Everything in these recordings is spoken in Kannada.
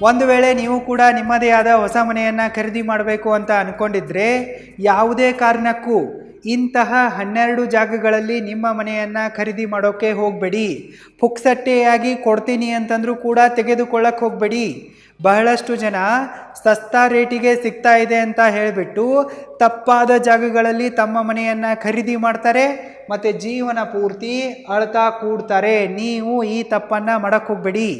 ಒಂದು ವೇಳೆ ನೀವು ಕೂಡ ನಿಮ್ಮದೇ ಆದ ಹೊಸ ಮನೆಯನ್ನು ಖರೀದಿ ಮಾಡಬೇಕು ಅಂತ ಅಂದ್ಕೊಂಡಿದ್ರೆ ಯಾವುದೇ ಕಾರಣಕ್ಕೂ ಇಂತಹ 12 ಜಾಗಗಳಲ್ಲಿ ನಿಮ್ಮ ಮನೆಯನ್ನು ಖರೀದಿ ಮಾಡೋಕ್ಕೆ ಹೋಗಬೇಡಿ. ಪುಕ್ಸಟ್ಟೆಯಾಗಿ ಕೊಡ್ತೀನಿ ಅಂತಂದರೂ ಕೂಡ ತೆಗೆದುಕೊಳ್ಳಕ್ಕೆ ಹೋಗಬೇಡಿ. ಬಹಳಷ್ಟು ಜನ ಸಸ್ತಾ ರೇಟಿಗೆ ಸಿಗ್ತಾ ಇದೆ ಅಂತ ಹೇಳಿಬಿಟ್ಟು ತಪ್ಪಾದ ಜಾಗಗಳಲ್ಲಿ ತಮ್ಮ ಮನೆಯನ್ನು ಖರೀದಿ ಮಾಡ್ತಾರೆ ಮತ್ತು ಜೀವನ ಪೂರ್ತಿ ಅಳ್ತಾ ಕೂಡ್ತಾರೆ. ನೀವು ಈ ತಪ್ಪನ್ನು ಮಾಡಕ್ಕೆ ಹೋಗಬೇಡಿ.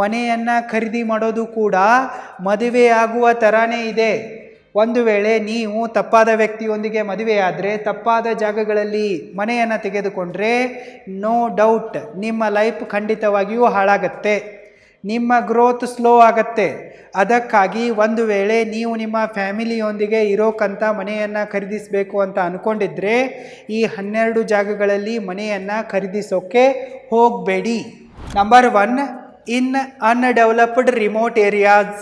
ಮನೆಯನ್ನು ಖರೀದಿ ಮಾಡೋದು ಕೂಡ ಮದುವೆ ಆಗುವ ಥರನೇ ಇದೆ. ಒಂದು ವೇಳೆ ನೀವು ತಪ್ಪಾದ ವ್ಯಕ್ತಿಯೊಂದಿಗೆ ಮದುವೆಯಾದರೆ ತಪ್ಪಾದ ಜಾಗಗಳಲ್ಲಿ ಮನೆಯನ್ನು ತೆಗೆದುಕೊಂಡ್ರೆ ನೋ ಡೌಟ್ ನಿಮ್ಮ ಲೈಫ್ ಖಂಡಿತವಾಗಿಯೂ ಹಾಳಾಗತ್ತೆ, ನಿಮ್ಮ ಗ್ರೋತ್ ಸ್ಲೋ ಆಗತ್ತೆ. ಅದಕ್ಕಾಗಿ ಒಂದು ವೇಳೆ ನೀವು ನಿಮ್ಮ ಫ್ಯಾಮಿಲಿಯೊಂದಿಗೆ ಇರೋಕ್ಕಂಥ ಮನೆಯನ್ನು ಖರೀದಿಸಬೇಕು ಅಂತ ಅಂದ್ಕೊಂಡಿದ್ರೆ ಈ 12 ಜಾಗಗಳಲ್ಲಿ ಮನೆಯನ್ನು ಖರೀದಿಸೋಕ್ಕೆ ಹೋಗಬೇಡಿ. ನಂಬರ್ 1, ಇನ್ ಅನ್ಡೆವಲಪ್ಡ್ ರಿಮೋಟ್ ಏರಿಯಾಸ್.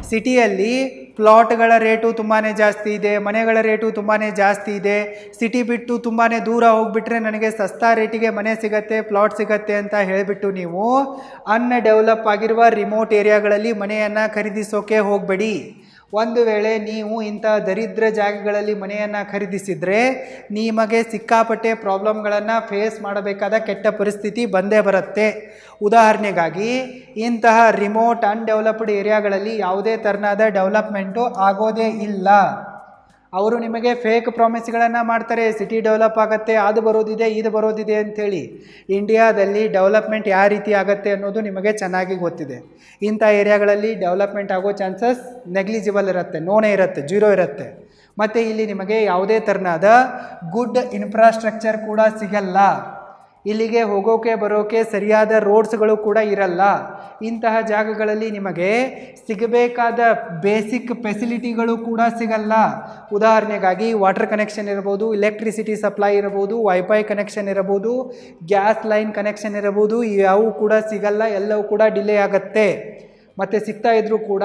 ಸಿಟಿಯಲ್ಲಿ ಪ್ಲಾಟ್ಗಳ ರೇಟು ತುಂಬಾ ಜಾಸ್ತಿ ಇದೆ, ಮನೆಗಳ ರೇಟು ತುಂಬಾ ಜಾಸ್ತಿ ಇದೆ. ಸಿಟಿ ಬಿಟ್ಟು ತುಂಬಾ ದೂರ ಹೋಗಿಬಿಟ್ರೆ ನನಗೆ ಸಸ್ತಾ ರೇಟಿಗೆ ಮನೆ ಸಿಗತ್ತೆ, ಪ್ಲಾಟ್ ಸಿಗತ್ತೆ ಅಂತ ಹೇಳಿಬಿಟ್ಟು ನೀವು ಅನ್ಡೆವಲಪ್ ಆಗಿರುವ ರಿಮೋಟ್ ಏರಿಯಾಗಳಲ್ಲಿ ಮನೆಯನ್ನು ಖರೀದಿಸೋಕೆ ಹೋಗಬೇಡಿ. ಒಂದು ವೇಳೆ ನೀವು ಇಂಥ ದರಿದ್ರ ಜಾಗಗಳಲ್ಲಿ ಮನೆಯನ್ನು ಖರೀದಿಸಿದರೆ ನಿಮಗೆ ಸಿಕ್ಕಾಪಟ್ಟೆ ಪ್ರಾಬ್ಲಮ್ಗಳನ್ನು ಫೇಸ್ ಮಾಡಬೇಕಾದ ಕೆಟ್ಟ ಪರಿಸ್ಥಿತಿ ಬಂದೇ ಬರುತ್ತೆ. ಉದಾಹರಣೆಗಾಗಿ ಇಂತಹ ರಿಮೋಟ್ ಅನ್ಡೆವಲಪ್ಡ್ ಏರಿಯಾಗಳಲ್ಲಿ ಯಾವುದೇ ಥರನಾದ ಡೆವಲಪ್ಮೆಂಟು ಆಗೋದೇ ಇಲ್ಲ. ಅವರು ನಿಮಗೆ ಫೇಕ್ ಪ್ರಾಮಿಸ್ಗಳನ್ನು ಮಾಡ್ತಾರೆ, ಸಿಟಿ ಡೆವಲಪ್ ಆಗುತ್ತೆ, ಅದು ಬರೋದಿದೆ ಇದು ಬರೋದಿದೆ ಅಂಥೇಳಿ. ಇಂಡಿಯಾದಲ್ಲಿ ಡೆವಲಪ್ಮೆಂಟ್ ಯಾವ ರೀತಿ ಆಗುತ್ತೆ ಅನ್ನೋದು ನಿಮಗೆ ಚೆನ್ನಾಗಿ ಗೊತ್ತಿದೆ. ಇಂಥ ಏರಿಯಾಗಳಲ್ಲಿ ಡೆವಲಪ್ಮೆಂಟ್ ಆಗೋ ಚಾನ್ಸಸ್ ನೆಗ್ಲಿಜಿಬಲ್ ಇರುತ್ತೆ, ನೋನೇ ಇರುತ್ತೆ, ಜೀರೋ ಇರುತ್ತೆ. ಮತ್ತು ಇಲ್ಲಿ ನಿಮಗೆ ಯಾವುದೇ ಥರನಾದ ಗುಡ್ ಇನ್ಫ್ರಾಸ್ಟ್ರಕ್ಚರ್ ಕೂಡ ಸಿಗಲ್ಲ. ಇಲ್ಲಿಗೆ ಹೋಗೋಕೆ ಬರೋಕೆ ಸರಿಯಾದ ರೋಡ್ಸ್ಗಳು ಕೂಡ ಇರಲ್ಲ. ಇಂತಹ ಜಾಗಗಳಲ್ಲಿ ನಿಮಗೆ ಸಿಗಬೇಕಾದ ಬೇಸಿಕ್ ಫೆಸಿಲಿಟಿಗಳು ಕೂಡ ಸಿಗಲ್ಲ. ಉದಾಹರಣೆಗಾಗಿ ವಾಟರ್ ಕನೆಕ್ಷನ್ ಇರಬಹುದು, ಎಲೆಕ್ಟ್ರಿಸಿಟಿ ಸಪ್ಲೈ ಇರಬಹುದು, ವೈಫೈ ಕನೆಕ್ಷನ್ ಇರಬಹುದು, ಗ್ಯಾಸ್ ಲೈನ್ ಕನೆಕ್ಷನ್ ಇರಬಹುದು. ಇವು ಕೂಡ ಸಿಗಲ್ಲ, ಎಲ್ಲವೂ ಕೂಡ ಡಿಲೇ ಆಗುತ್ತೆ. ಮತ್ತು ಸಿಗ್ತಾ ಇದ್ರೂ ಕೂಡ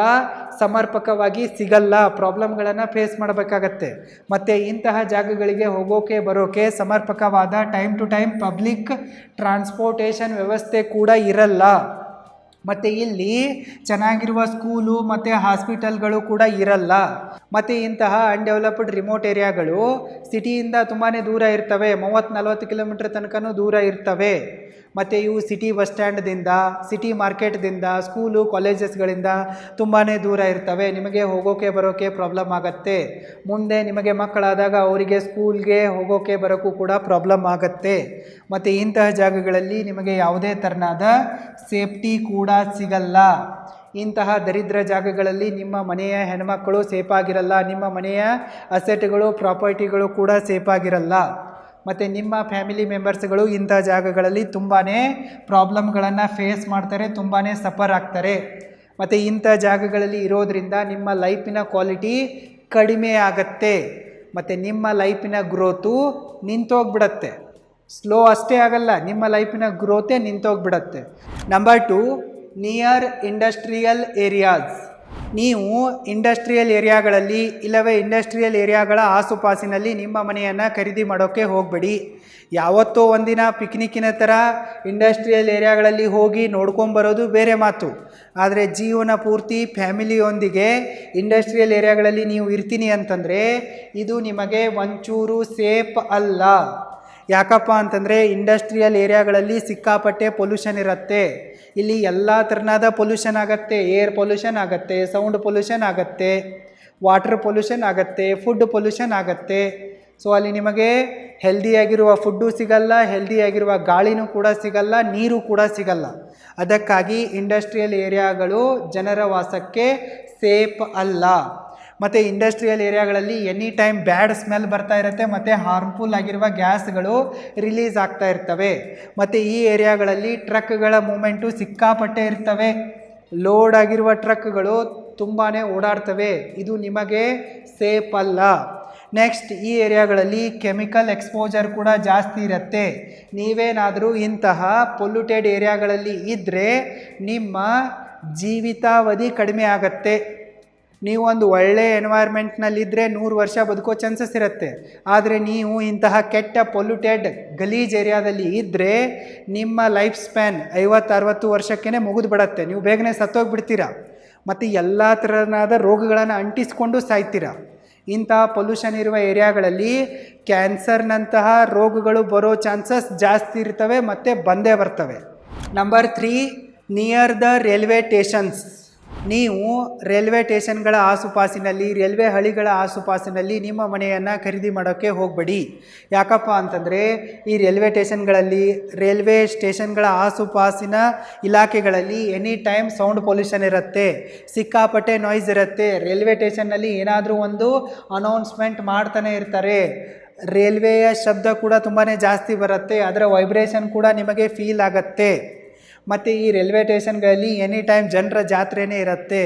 ಸಮರ್ಪಕವಾಗಿ ಸಿಗಲ್ಲ, ಪ್ರಾಬ್ಲಮ್ಗಳನ್ನು ಫೇಸ್ ಮಾಡಬೇಕಾಗತ್ತೆ. ಮತ್ತು ಇಂತಹ ಜಾಗಗಳಿಗೆ ಹೋಗೋಕೆ ಬರೋಕೆ ಸಮರ್ಪಕವಾದ time to time public transportation ವ್ಯವಸ್ಥೆ ಕೂಡ ಇರಲ್ಲ. ಮತ್ತು ಇಲ್ಲಿ ಚೆನ್ನಾಗಿರುವ ಸ್ಕೂಲು ಮತ್ತು ಹಾಸ್ಪಿಟಲ್ಗಳು ಕೂಡ ಇರಲ್ಲ. ಮತ್ತು ಇಂತಹ ಅನ್ಡೆವಲಪ್ಡ್ ರಿಮೋಟ್ ಏರಿಯಾಗಳು ಸಿಟಿಯಿಂದ ತುಂಬಾ ದೂರ ಇರ್ತವೆ, 30-40 ಕಿಲೋಮೀಟ್ರ್ ತನಕನೂ ದೂರ ಇರ್ತವೆ. ಮತ್ತು ಇವು ಸಿಟಿ ಬಸ್ ಸ್ಟ್ಯಾಂಡ್ದಿಂದ, ಸಿಟಿ ಮಾರ್ಕೆಟ್ದಿಂದ, ಸ್ಕೂಲು ಕಾಲೇಜಸ್ಗಳಿಂದ ತುಂಬಾ ದೂರ ಇರ್ತವೆ. ನಿಮಗೆ ಹೋಗೋಕೆ ಬರೋಕೆ ಪ್ರಾಬ್ಲಮ್ ಆಗುತ್ತೆ. ಮುಂದೆ ನಿಮಗೆ ಮಕ್ಕಳಾದಾಗ ಅವರಿಗೆ ಸ್ಕೂಲ್ಗೆ ಹೋಗೋಕೆ ಬರೋಕ್ಕೂ ಕೂಡ ಪ್ರಾಬ್ಲಮ್ ಆಗುತ್ತೆ. ಮತ್ತು ಇಂತಹ ಜಾಗಗಳಲ್ಲಿ ನಿಮಗೆ ಯಾವುದೇ ಥರನಾದ ಸೇಫ್ಟಿ ಕೂಡ ಸಿಗಲ್ಲ. ಇಂತಹ ದರಿದ್ರ ಜಾಗಗಳಲ್ಲಿ ನಿಮ್ಮ ಮನೆಯ ಹೆಣ್ಮಕ್ಕಳು ಸೇಫಾಗಿರಲ್ಲ, ನಿಮ್ಮ ಮನೆಯ ಅಸೆಟ್ಗಳು ಪ್ರಾಪರ್ಟಿಗಳು ಕೂಡ ಸೇಫಾಗಿರಲ್ಲ. ಮತ್ತು ನಿಮ್ಮ ಫ್ಯಾಮಿಲಿ ಮೆಂಬರ್ಸ್ಗಳು ಇಂಥ ಜಾಗಗಳಲ್ಲಿ ತುಂಬಾ ಪ್ರಾಬ್ಲಮ್ಗಳನ್ನು ಫೇಸ್ ಮಾಡ್ತಾರೆ, ತುಂಬಾ ಸಫರ್ ಆಗ್ತಾರೆ. ಮತ್ತು ಇಂಥ ಜಾಗಗಳಲ್ಲಿ ಇರೋದರಿಂದ ನಿಮ್ಮ ಲೈಫಿನ ಕ್ವಾಲಿಟಿ ಕಡಿಮೆ ಆಗತ್ತೆ. ಮತ್ತು ನಿಮ್ಮ ಲೈಫಿನ ಗ್ರೋತು ನಿಂತೋಗ್ಬಿಡತ್ತೆ. ಸ್ಲೋ ಅಷ್ಟೇ ಆಗಲ್ಲ, ನಿಮ್ಮ ಲೈಫಿನ ಗ್ರೋತೇ ನಿಂತೋಗ್ಬಿಡತ್ತೆ. Number 2, near industrial areas. ನೀವು ಇಂಡಸ್ಟ್ರಿಯಲ್ ಏರಿಯಾಗಳಲ್ಲಿ ಇಲ್ಲವೇ ಇಂಡಸ್ಟ್ರಿಯಲ್ ಏರಿಯಾಗಳ ಆಸುಪಾಸಿನಲ್ಲಿ ನಿಮ್ಮ ಮನೆಯನ್ನು ಖರೀದಿ ಮಾಡೋಕ್ಕೆ ಹೋಗಬೇಡಿ. ಯಾವತ್ತೋ ಒಂದಿನ ಪಿಕ್ನಿಕ್ಕಿನ ಥರ ಇಂಡಸ್ಟ್ರಿಯಲ್ ಏರಿಯಾಗಳಲ್ಲಿ ಹೋಗಿ ನೋಡ್ಕೊಂಬರೋದು ಬೇರೆ ಮಾತು. ಆದರೆ ಜೀವನ ಪೂರ್ತಿ ಫ್ಯಾಮಿಲಿಯೊಂದಿಗೆ ಇಂಡಸ್ಟ್ರಿಯಲ್ ಏರಿಯಾಗಳಲ್ಲಿ ನೀವು ಇರ್ತೀನಿ ಅಂತಂದರೆ ಇದು ನಿಮಗೆ ಒಂಚೂರು ಸೇಫ್ ಅಲ್ಲ. ಯಾಕಪ್ಪ ಅಂತಂದರೆ ಇಂಡಸ್ಟ್ರಿಯಲ್ ಏರಿಯಾಗಳಲ್ಲಿ ಸಿಕ್ಕಾಪಟ್ಟೆ ಪೊಲ್ಯೂಷನ್ ಇರುತ್ತೆ. ಇಲ್ಲಿ ಎಲ್ಲ ಥರನಾದ ಪೊಲ್ಯೂಷನ್ ಆಗುತ್ತೆ, ಏರ್ ಪೊಲ್ಯೂಷನ್ ಆಗುತ್ತೆ, ಸೌಂಡ್ ಪೊಲ್ಯೂಷನ್ ಆಗುತ್ತೆ, ವಾಟರ್ ಪೊಲ್ಯೂಷನ್ ಆಗುತ್ತೆ, ಫುಡ್ ಪೊಲ್ಯೂಷನ್ ಆಗುತ್ತೆ. ಸೊ ಅಲ್ಲಿ ನಿಮಗೆ ಹೆಲ್ದಿಯಾಗಿರುವ ಫುಡ್ಡು ಸಿಗಲ್ಲ, ಹೆಲ್ದಿಯಾಗಿರುವ ಗಾಳಿನೂ ಕೂಡ ಸಿಗಲ್ಲ, ನೀರು ಕೂಡ ಸಿಗಲ್ಲ. ಅದಕ್ಕಾಗಿ ಇಂಡಸ್ಟ್ರಿಯಲ್ ಏರಿಯಾಗಳು ಜನರ ವಾಸಕ್ಕೆ ಸೇಫ್ ಅಲ್ಲ. ಮತ್ತು ಇಂಡಸ್ಟ್ರಿಯಲ್ ಏರಿಯಾಗಳಲ್ಲಿ ಎನಿ ಟೈಮ್ ಬ್ಯಾಡ್ ಸ್ಮೆಲ್ ಬರ್ತಾ ಇರುತ್ತೆ ಮತ್ತು ಹಾರ್ಮ್ಫುಲ್ ಆಗಿರುವ ಗ್ಯಾಸ್ಗಳು ರಿಲೀಸ್ ಆಗ್ತಾ ಇರ್ತವೆ. ಮತ್ತು ಈ ಏರಿಯಾಗಳಲ್ಲಿ ಟ್ರಕ್ಗಳ ಮೂಮೆಂಟು ಸಿಕ್ಕಾಪಟ್ಟೆ ಇರ್ತವೆ, ಲೋಡ್ ಆಗಿರುವ ಟ್ರಕ್ಗಳು ತುಂಬಾ ಓಡಾಡ್ತವೆ. ಇದು ನಿಮಗೆ ಸೇಫ್ ಅಲ್ಲ. ನೆಕ್ಸ್ಟ್, ಈ ಏರಿಯಾಗಳಲ್ಲಿ ಕೆಮಿಕಲ್ ಎಕ್ಸ್ಪೋಜರ್ ಕೂಡ ಜಾಸ್ತಿ ಇರುತ್ತೆ. ನೀವೇನಾದರೂ ಇಂತಹ ಪೊಲ್ಯೂಟೆಡ್ ಏರಿಯಾಗಳಲ್ಲಿ ಇದ್ದರೆ ನಿಮ್ಮ ಜೀವಿತಾವಧಿ ಕಡಿಮೆ ಆಗತ್ತೆ. ನೀವು ಒಂದು ಒಳ್ಳೆಯ ಎನ್ವೈರ್ಮೆಂಟ್ನಲ್ಲಿದ್ದರೆ 100 ವರ್ಷ ಬದುಕೋ ಚಾನ್ಸಸ್ ಇರುತ್ತೆ. ಆದರೆ ನೀವು ಇಂತಹ ಕೆಟ್ಟ ಪೊಲ್ಯೂಟೆಡ್ ಗಲೀಜ್ ಏರಿಯಾದಲ್ಲಿ ಇದ್ದರೆ ನಿಮ್ಮ ಲೈಫ್ ಸ್ಪ್ಯಾನ್ 50-60 ವರ್ಷಕ್ಕೇ ಮುಗಿದು ಬಿಡತ್ತೆ, ನೀವು ಬೇಗನೆ ಸತ್ತೋಗ್ಬಿಡ್ತೀರಾ. ಮತ್ತು ಎಲ್ಲ ಥರನಾದ ರೋಗಗಳನ್ನು ಅಂಟಿಸ್ಕೊಂಡು ಸಾಯ್ತೀರ. ಇಂತಹ ಪೊಲ್ಯೂಷನ್ ಇರುವ ಏರಿಯಾಗಳಲ್ಲಿ ಕ್ಯಾನ್ಸರ್ನಂತಹ ರೋಗಗಳು ಬರೋ ಚಾನ್ಸಸ್ ಜಾಸ್ತಿ ಇರ್ತವೆ ಮತ್ತು ಬಂದೇ ಬರ್ತವೆ. Number 3, near the railway stations. ನೀವು ರೈಲ್ವೆ ಸ್ಟೇಷನ್ಗಳ ಆಸುಪಾಸಿನಲ್ಲಿ, ರೈಲ್ವೆ ಹಳಿಗಳ ಆಸುಪಾಸಿನಲ್ಲಿ ನಿಮ್ಮ ಮನೆಯನ್ನು ಖರೀದಿ ಮಾಡೋಕ್ಕೆ ಹೋಗಬೇಡಿ. ಯಾಕಪ್ಪ ಅಂತಂದರೆ ಈ ರೈಲ್ವೆ ಸ್ಟೇಷನ್ಗಳ ಆಸುಪಾಸಿನ ಇಲಾಖೆಗಳಲ್ಲಿ ಎನಿ ಟೈಮ್ ಸೌಂಡ್ ಪೊಲ್ಯೂಷನ್ ಇರುತ್ತೆ, ಸಿಕ್ಕಾಪಟ್ಟೆ ನಾಯ್ಸ್ ಇರುತ್ತೆ. ರೈಲ್ವೆ ಸ್ಟೇಷನ್ನಲ್ಲಿ ಏನಾದರೂ ಒಂದು ಅನೌನ್ಸ್ಮೆಂಟ್ ಮಾಡ್ತಾನೆ ಇರ್ತಾರೆ, ರೈಲ್ವೆಯ ಶಬ್ದ ಕೂಡ ತುಂಬಾ ಜಾಸ್ತಿ ಬರುತ್ತೆ, ಅದರ ವೈಬ್ರೇಷನ್ ಕೂಡ ನಿಮಗೆ ಫೀಲ್ ಆಗುತ್ತೆ. ಮತ್ತು ಈ ರೈಲ್ವೆ ಸ್ಟೇಷನ್ಗಳಲ್ಲಿ ಎನಿ ಟೈಮ್ ಜನರ ಜಾತ್ರೆನೇ ಇರುತ್ತೆ,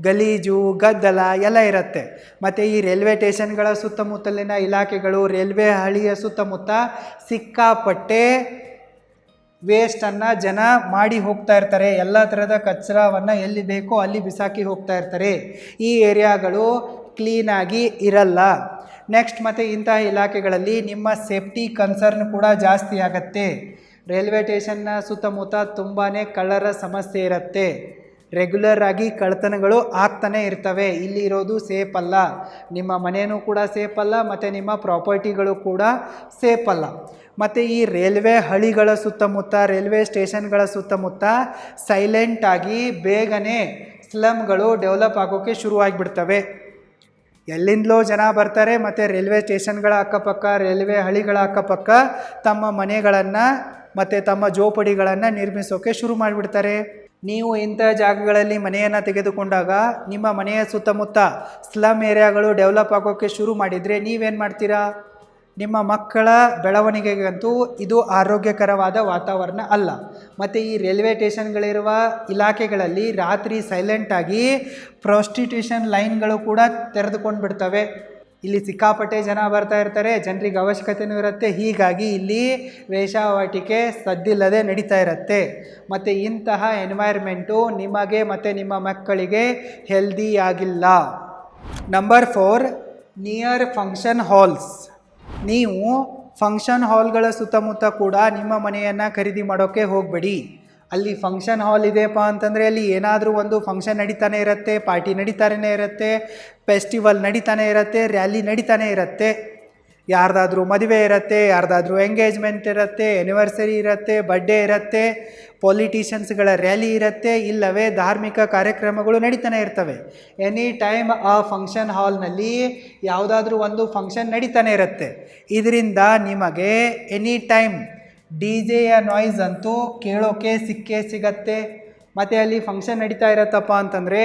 ಗಲೀಜು ಗದ್ದಲ ಎಲ್ಲ ಇರುತ್ತೆ. ಮತ್ತು ಈ ರೈಲ್ವೆ ಸ್ಟೇಷನ್ಗಳ ಸುತ್ತಮುತ್ತಲಿನ ಇಲಾಖೆಗಳು, ರೈಲ್ವೆ ಹಳಿಯ ಸುತ್ತಮುತ್ತ ಸಿಕ್ಕಾಪಟ್ಟೆ ವೇಸ್ಟನ್ನು ಜನ ಮಾಡಿ ಹೋಗ್ತಾ ಇರ್ತಾರೆ. ಎಲ್ಲ ಥರದ ಕಚರವನ್ನು ಎಲ್ಲಿ ಬೇಕೋ ಅಲ್ಲಿ ಬಿಸಾಕಿ ಹೋಗ್ತಾ ಇರ್ತಾರೆ. ಈ ಏರಿಯಾಗಳು ಕ್ಲೀನಾಗಿ ಇರಲ್ಲ. ನೆಕ್ಸ್ಟ್, ಮತ್ತು ಇಂತಹ ಇಲಾಖೆಗಳಲ್ಲಿ ನಿಮ್ಮ ಸೇಫ್ಟಿ ಕನ್ಸರ್ನ್ ಕೂಡ ಜಾಸ್ತಿ ಆಗುತ್ತೆ. ರೈಲ್ವೆ ಸ್ಟೇಷನ್ನ ಸುತ್ತಮುತ್ತ ತುಂಬಾ ಕಳ್ಳರ ಸಮಸ್ಯೆ ಇರುತ್ತೆ, ರೆಗ್ಯುಲರ್ ಆಗಿ ಕಳ್ಳತನಗಳು ಆಗ್ತಾನೆ ಇರ್ತವೆ. ಇಲ್ಲಿ ಇರೋದು ಸೇಫ್ ಅಲ್ಲ, ನಿಮ್ಮ ಮನೆಯೂ ಕೂಡ ಸೇಫ್ ಅಲ್ಲ, ಮತ್ತು ನಿಮ್ಮ ಪ್ರಾಪರ್ಟಿಗಳು ಕೂಡ ಸೇಫ್ ಅಲ್ಲ. ಮತ್ತು ಈ ರೈಲ್ವೆ ಹಳಿಗಳ ಸುತ್ತಮುತ್ತ, ರೈಲ್ವೆ ಸ್ಟೇಷನ್ಗಳ ಸುತ್ತಮುತ್ತ ಸೈಲೆಂಟಾಗಿ ಬೇಗನೆ ಸ್ಲಮ್ಗಳು ಡೆವಲಪ್ ಆಗೋಕ್ಕೆ ಶುರುವಾಗಿಬಿಡ್ತವೆ. ಎಲ್ಲಿಂದಲೋ ಜನ ಬರ್ತಾರೆ ಮತ್ತು ರೈಲ್ವೆ ಸ್ಟೇಷನ್ಗಳ ಅಕ್ಕಪಕ್ಕ, ರೈಲ್ವೆ ಹಳಿಗಳ ಅಕ್ಕಪಕ್ಕ ತಮ್ಮ ಮನೆಗಳನ್ನು ಮತ್ತು ತಮ್ಮ ಜೋಪಡಿಗಳನ್ನು ನಿರ್ಮಿಸೋಕ್ಕೆ ಶುರು ಮಾಡಿಬಿಡ್ತಾರೆ. ನೀವು ಇಂಥ ಜಾಗಗಳಲ್ಲಿ ಮನೆಯನ್ನು ತೆಗೆದುಕೊಂಡಾಗ ನಿಮ್ಮ ಮನೆಯ ಸುತ್ತಮುತ್ತ ಸ್ಲಮ್ ಏರಿಯಾಗಳು ಡೆವಲಪ್ ಆಗೋಕ್ಕೆ ಶುರು ಮಾಡಿದರೆ ನೀವೇನು ಮಾಡ್ತೀರಾ? ನಿಮ್ಮ ಮಕ್ಕಳ ಬೆಳವಣಿಗೆಗಂತೂ ಇದು ಆರೋಗ್ಯಕರವಾದ ವಾತಾವರಣ ಅಲ್ಲ. ಮತ್ತು ಈ ರೈಲ್ವೆ ಸ್ಟೇಷನ್ಗಳಿರುವ ಇಲಾಖೆಗಳಲ್ಲಿ ರಾತ್ರಿ ಸೈಲೆಂಟಾಗಿ ಪ್ರಾಸ್ಟಿಟ್ಯೂಷನ್ ಲೈನ್ಗಳು ಕೂಡ ತೆರೆದುಕೊಂಡು ಬಿಡ್ತವೆ. ಇಲ್ಲಿ ಸಿಕ್ಕಾಪಟ್ಟೆ ಜನ ಬರ್ತಾ ಇರ್ತಾರೆ, ಜನರಿಗೆ ಅವಶ್ಯಕತೆಯೂ ಇರುತ್ತೆ, ಹೀಗಾಗಿ ಇಲ್ಲಿ ವೇಶ್ಯಾವಾಟಿಕೆ ಸದ್ದಿಲ್ಲದೆ ನಡೀತಾ ಇರುತ್ತೆ. ಮತ್ತು ಇಂತಹ ಎನ್ವೈರ್ಮೆಂಟು ನಿಮಗೆ ಮತ್ತು ನಿಮ್ಮ ಮಕ್ಕಳಿಗೆ ಹೆಲ್ದಿ ಆಗಿಲ್ಲ. Number 4, near function halls. ನೀವು ಫಂಕ್ಷನ್ ಹಾಲ್ಗಳ ಸುತ್ತಮುತ್ತ ಕೂಡ ನಿಮ್ಮ ಮನೆಯನ್ನು ಖರೀದಿ ಮಾಡೋಕ್ಕೆ ಹೋಗಬೇಡಿ. ಅಲ್ಲಿ ಫಂಕ್ಷನ್ ಹಾಲ್ ಇದೆಯಪ್ಪ ಅಂತಂದರೆ ಅಲ್ಲಿ ಏನಾದರೂ ಒಂದು ಫಂಕ್ಷನ್ ನಡೀತಾನೆ ಇರುತ್ತೆ, ಪಾರ್ಟಿ ನಡೀತಾನೇ ಇರುತ್ತೆ, ಫೆಸ್ಟಿವಲ್ ನಡೀತಾನೆ ಇರುತ್ತೆ, ರ್ಯಾಲಿ ನಡೀತಾನೆ ಇರುತ್ತೆ. ಯಾರ್ದಾದ್ರೂ ಮದುವೆ ಇರುತ್ತೆ, ಯಾರ್ದಾದ್ರೂ ಎಂಗೇಜ್ಮೆಂಟ್ ಇರುತ್ತೆ, ಆ್ಯನಿವರ್ಸರಿ ಇರುತ್ತೆ, ಬರ್ಡೇ ಇರುತ್ತೆ, ಪೊಲಿಟಿಷಿಯನ್ಸ್ಗಳ ರ್ಯಾಲಿ ಇರುತ್ತೆ, ಇಲ್ಲವೇ ಧಾರ್ಮಿಕ ಕಾರ್ಯಕ್ರಮಗಳು ನಡೀತಾನೆ ಇರ್ತವೆ. ಎನಿ ಟೈಮ್ ಆ ಫಂಕ್ಷನ್ ಹಾಲ್ನಲ್ಲಿ ಯಾವುದಾದ್ರೂ ಒಂದು ಫಂಕ್ಷನ್ ನಡೀತಾನೆ ಇರುತ್ತೆ. ಇದರಿಂದ ನಿಮಗೆ ಎನಿ ಟೈಮ್ DJ ನಾಯ್ಸ್ ಅಂತೂ ಕೇಳೋಕೆ ಸಿಗತ್ತೆ. ಮತ್ತು ಅಲ್ಲಿ ಫಂಕ್ಷನ್ ನಡೀತಾ ಇರತ್ತಪ್ಪ ಅಂತಂದರೆ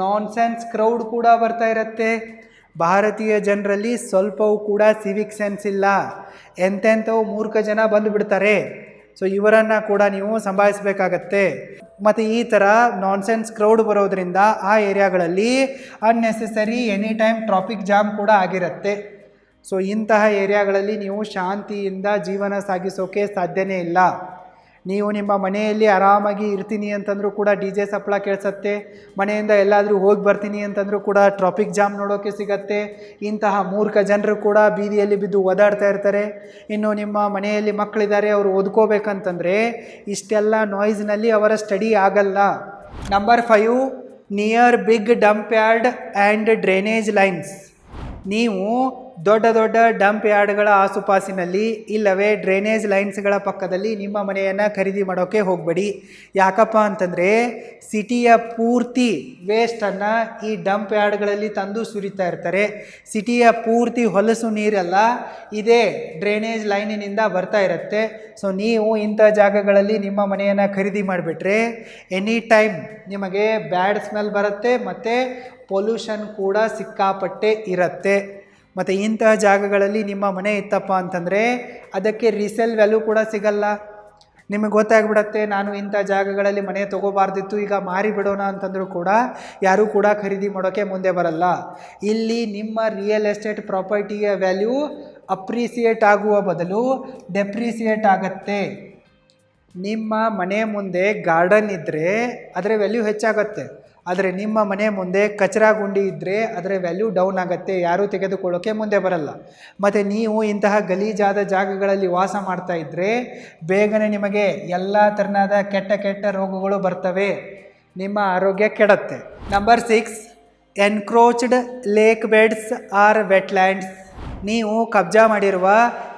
ನಾನ್ಸೆನ್ಸ್ ಕ್ರೌಡ್ ಕೂಡ ಬರ್ತಾ ಇರುತ್ತೆ. ಭಾರತೀಯ ಜನರಲ್ಲಿ ಸ್ವಲ್ಪವೂ ಕೂಡ ಸಿವಿಕ್ ಸೆನ್ಸ್ ಇಲ್ಲ, ಎಂತೆಂಥವು ಮೂರ್ಖ ಜನ ಬಂದುಬಿಡ್ತಾರೆ. ಸೊ ಇವರನ್ನು ಕೂಡ ನೀವು ಸಂಭಾಳಿಸಬೇಕಾಗತ್ತೆ. ಮತ್ತು ಈ ಥರ ನಾನ್ಸೆನ್ಸ್ ಕ್ರೌಡ್ ಬರೋದ್ರಿಂದ ಆ ಏರಿಯಾಗಳಲ್ಲಿ unnecessary any time traffic jam ಕೂಡ ಆಗಿರುತ್ತೆ. ಸೊ ಇಂತಹ ಏರಿಯಾಗಳಲ್ಲಿ ನೀವು ಶಾಂತಿಯಿಂದ ಜೀವನ ಸಾಗಿಸೋಕೆ ಸಾಧ್ಯನೇ ಇಲ್ಲ. ನೀವು ನಿಮ್ಮ ಮನೆಯಲ್ಲಿ ಆರಾಮಾಗಿ ಇರ್ತೀನಿ ಅಂತಂದರೂ ಕೂಡ DJ ಸಪ್ಪಳ ಕೇಳಿಸತ್ತೆ, ಮನೆಯಿಂದ ಎಲ್ಲಾದರೂ ಹೋಗಿ ಬರ್ತೀನಿ ಅಂತಂದರೂ ಕೂಡ ಟ್ರಾಫಿಕ್ ಜಾಮ್ ನೋಡೋಕ್ಕೆ ಸಿಗತ್ತೆ. ಇಂತಹ ಮೂರ್ಖ ಜನರು ಕೂಡ ಬೀದಿಯಲ್ಲಿ ಬಿದ್ದು ಓದಾಡ್ತಾ ಇರ್ತಾರೆ. ಇನ್ನು ನಿಮ್ಮ ಮನೆಯಲ್ಲಿ ಮಕ್ಕಳಿದ್ದಾರೆ, ಅವರು ಓದ್ಕೋಬೇಕಂತಂದರೆ ಇಷ್ಟೆಲ್ಲ ನಾಯ್ಸ್ನಲ್ಲಿ ಅವರ ಸ್ಟಡಿ ಆಗಲ್ಲ. Number 5, near big dump yard and drainage lines. ನೀವು ದೊಡ್ಡ ದೊಡ್ಡ ಡಂಪ್ ಯಾರ್ಡ್ಗಳ ಆಸುಪಾಸಿನಲ್ಲಿ ಇಲ್ಲವೇ ಡ್ರೈನೇಜ್ ಲೈನ್ಸ್ಗಳ ಪಕ್ಕದಲ್ಲಿ ನಿಮ್ಮ ಮನೆಯನ್ನು ಖರೀದಿ ಮಾಡೋಕ್ಕೆ ಹೋಗಬೇಡಿ. ಯಾಕಪ್ಪ ಅಂತಂದರೆ ಸಿಟಿಯ ಪೂರ್ತಿ ವೇಸ್ಟನ್ನು ಈ ಡಂಪ್ ಯಾರ್ಡ್ಗಳಲ್ಲಿ ತಂದು ಸುರಿತಾ ಇರ್ತಾರೆ. ಸಿಟಿಯ ಪೂರ್ತಿ ಹೊಲಸು ನೀರೆಲ್ಲ ಇದೇ ಡ್ರೈನೇಜ್ ಲೈನಿನಿಂದ ಬರ್ತಾ ಇರುತ್ತೆ. ಸೊ ನೀವು ಇಂಥ ಜಾಗಗಳಲ್ಲಿ ನಿಮ್ಮ ಮನೆಯನ್ನು ಖರೀದಿ ಮಾಡಿಬಿಟ್ರೆ ಎನಿ ಟೈಮ್ ನಿಮಗೆ ಬ್ಯಾಡ್ ಸ್ಮೆಲ್ ಬರುತ್ತೆ ಮತ್ತು ಪೊಲ್ಯೂಷನ್ ಕೂಡ ಸಿಕ್ಕಾಪಟ್ಟೆ ಇರುತ್ತೆ. ಮತ್ತು ಇಂತಹ ಜಾಗಗಳಲ್ಲಿ ನಿಮ್ಮ ಮನೆ ಇತ್ತಪ್ಪ ಅಂತಂದರೆ ಅದಕ್ಕೆ ರೀಸೇಲ್ ವ್ಯಾಲ್ಯೂ ಕೂಡ ಸಿಗಲ್ಲ. ನಿಮಗೆ ಗೊತ್ತಾಗ್ಬಿಡತ್ತೆ, ನಾನು ಇಂಥ ಜಾಗಗಳಲ್ಲಿ ಮನೆ ತೊಗೋಬಾರ್ದಿತ್ತು, ಈಗ ಮಾರಿ ಬಿಡೋಣ ಅಂತಂದರೂ ಕೂಡ ಯಾರೂ ಕೂಡ ಖರೀದಿ ಮಾಡೋಕ್ಕೆ ಮುಂದೆ ಬರಲ್ಲ. ಇಲ್ಲಿ ನಿಮ್ಮ ರಿಯಲ್ ಎಸ್ಟೇಟ್ ಪ್ರಾಪರ್ಟಿಯ ವ್ಯಾಲ್ಯೂ ಅಪ್ರಿಸಿಯೇಟ್ ಆಗುವ ಬದಲು ಡೆಪ್ರಿಸಿಯೇಟ್ ಆಗುತ್ತೆ. ನಿಮ್ಮ ಮನೆ ಮುಂದೆ ಗಾರ್ಡನ್ ಇದ್ದರೆ ಅದರ ವ್ಯಾಲ್ಯೂ ಹೆಚ್ಚಾಗುತ್ತೆ, ಆದರೆ ನಿಮ್ಮ ಮನೆ ಮುಂದೆ ಕಚರಾ ಗುಂಡಿ ಇದ್ದರೆ ಅದರ ವ್ಯಾಲ್ಯೂ ಡೌನ್ ಆಗುತ್ತೆ, ಯಾರೂ ತೆಗೆದುಕೊಳ್ಳೋಕ್ಕೆ ಮುಂದೆ ಬರಲ್ಲ. ಮತ್ತು ನೀವು ಇಂತಹ ಗಲೀಜಾದ ಜಾಗಗಳಲ್ಲಿ ವಾಸ ಮಾಡ್ತಾ ಇದ್ದರೆ ಬೇಗನೆ ನಿಮಗೆ ಎಲ್ಲ ಥರನಾದ ಕೆಟ್ಟ ರೋಗಗಳು ಬರ್ತವೆ. ನಿಮ್ಮ ಆರೋಗ್ಯ ಕೆಡುತ್ತೆ. Number 6, encroached lake beds or wetlands. ನೀವು ಕಬ್ಜಾ ಮಾಡಿರುವ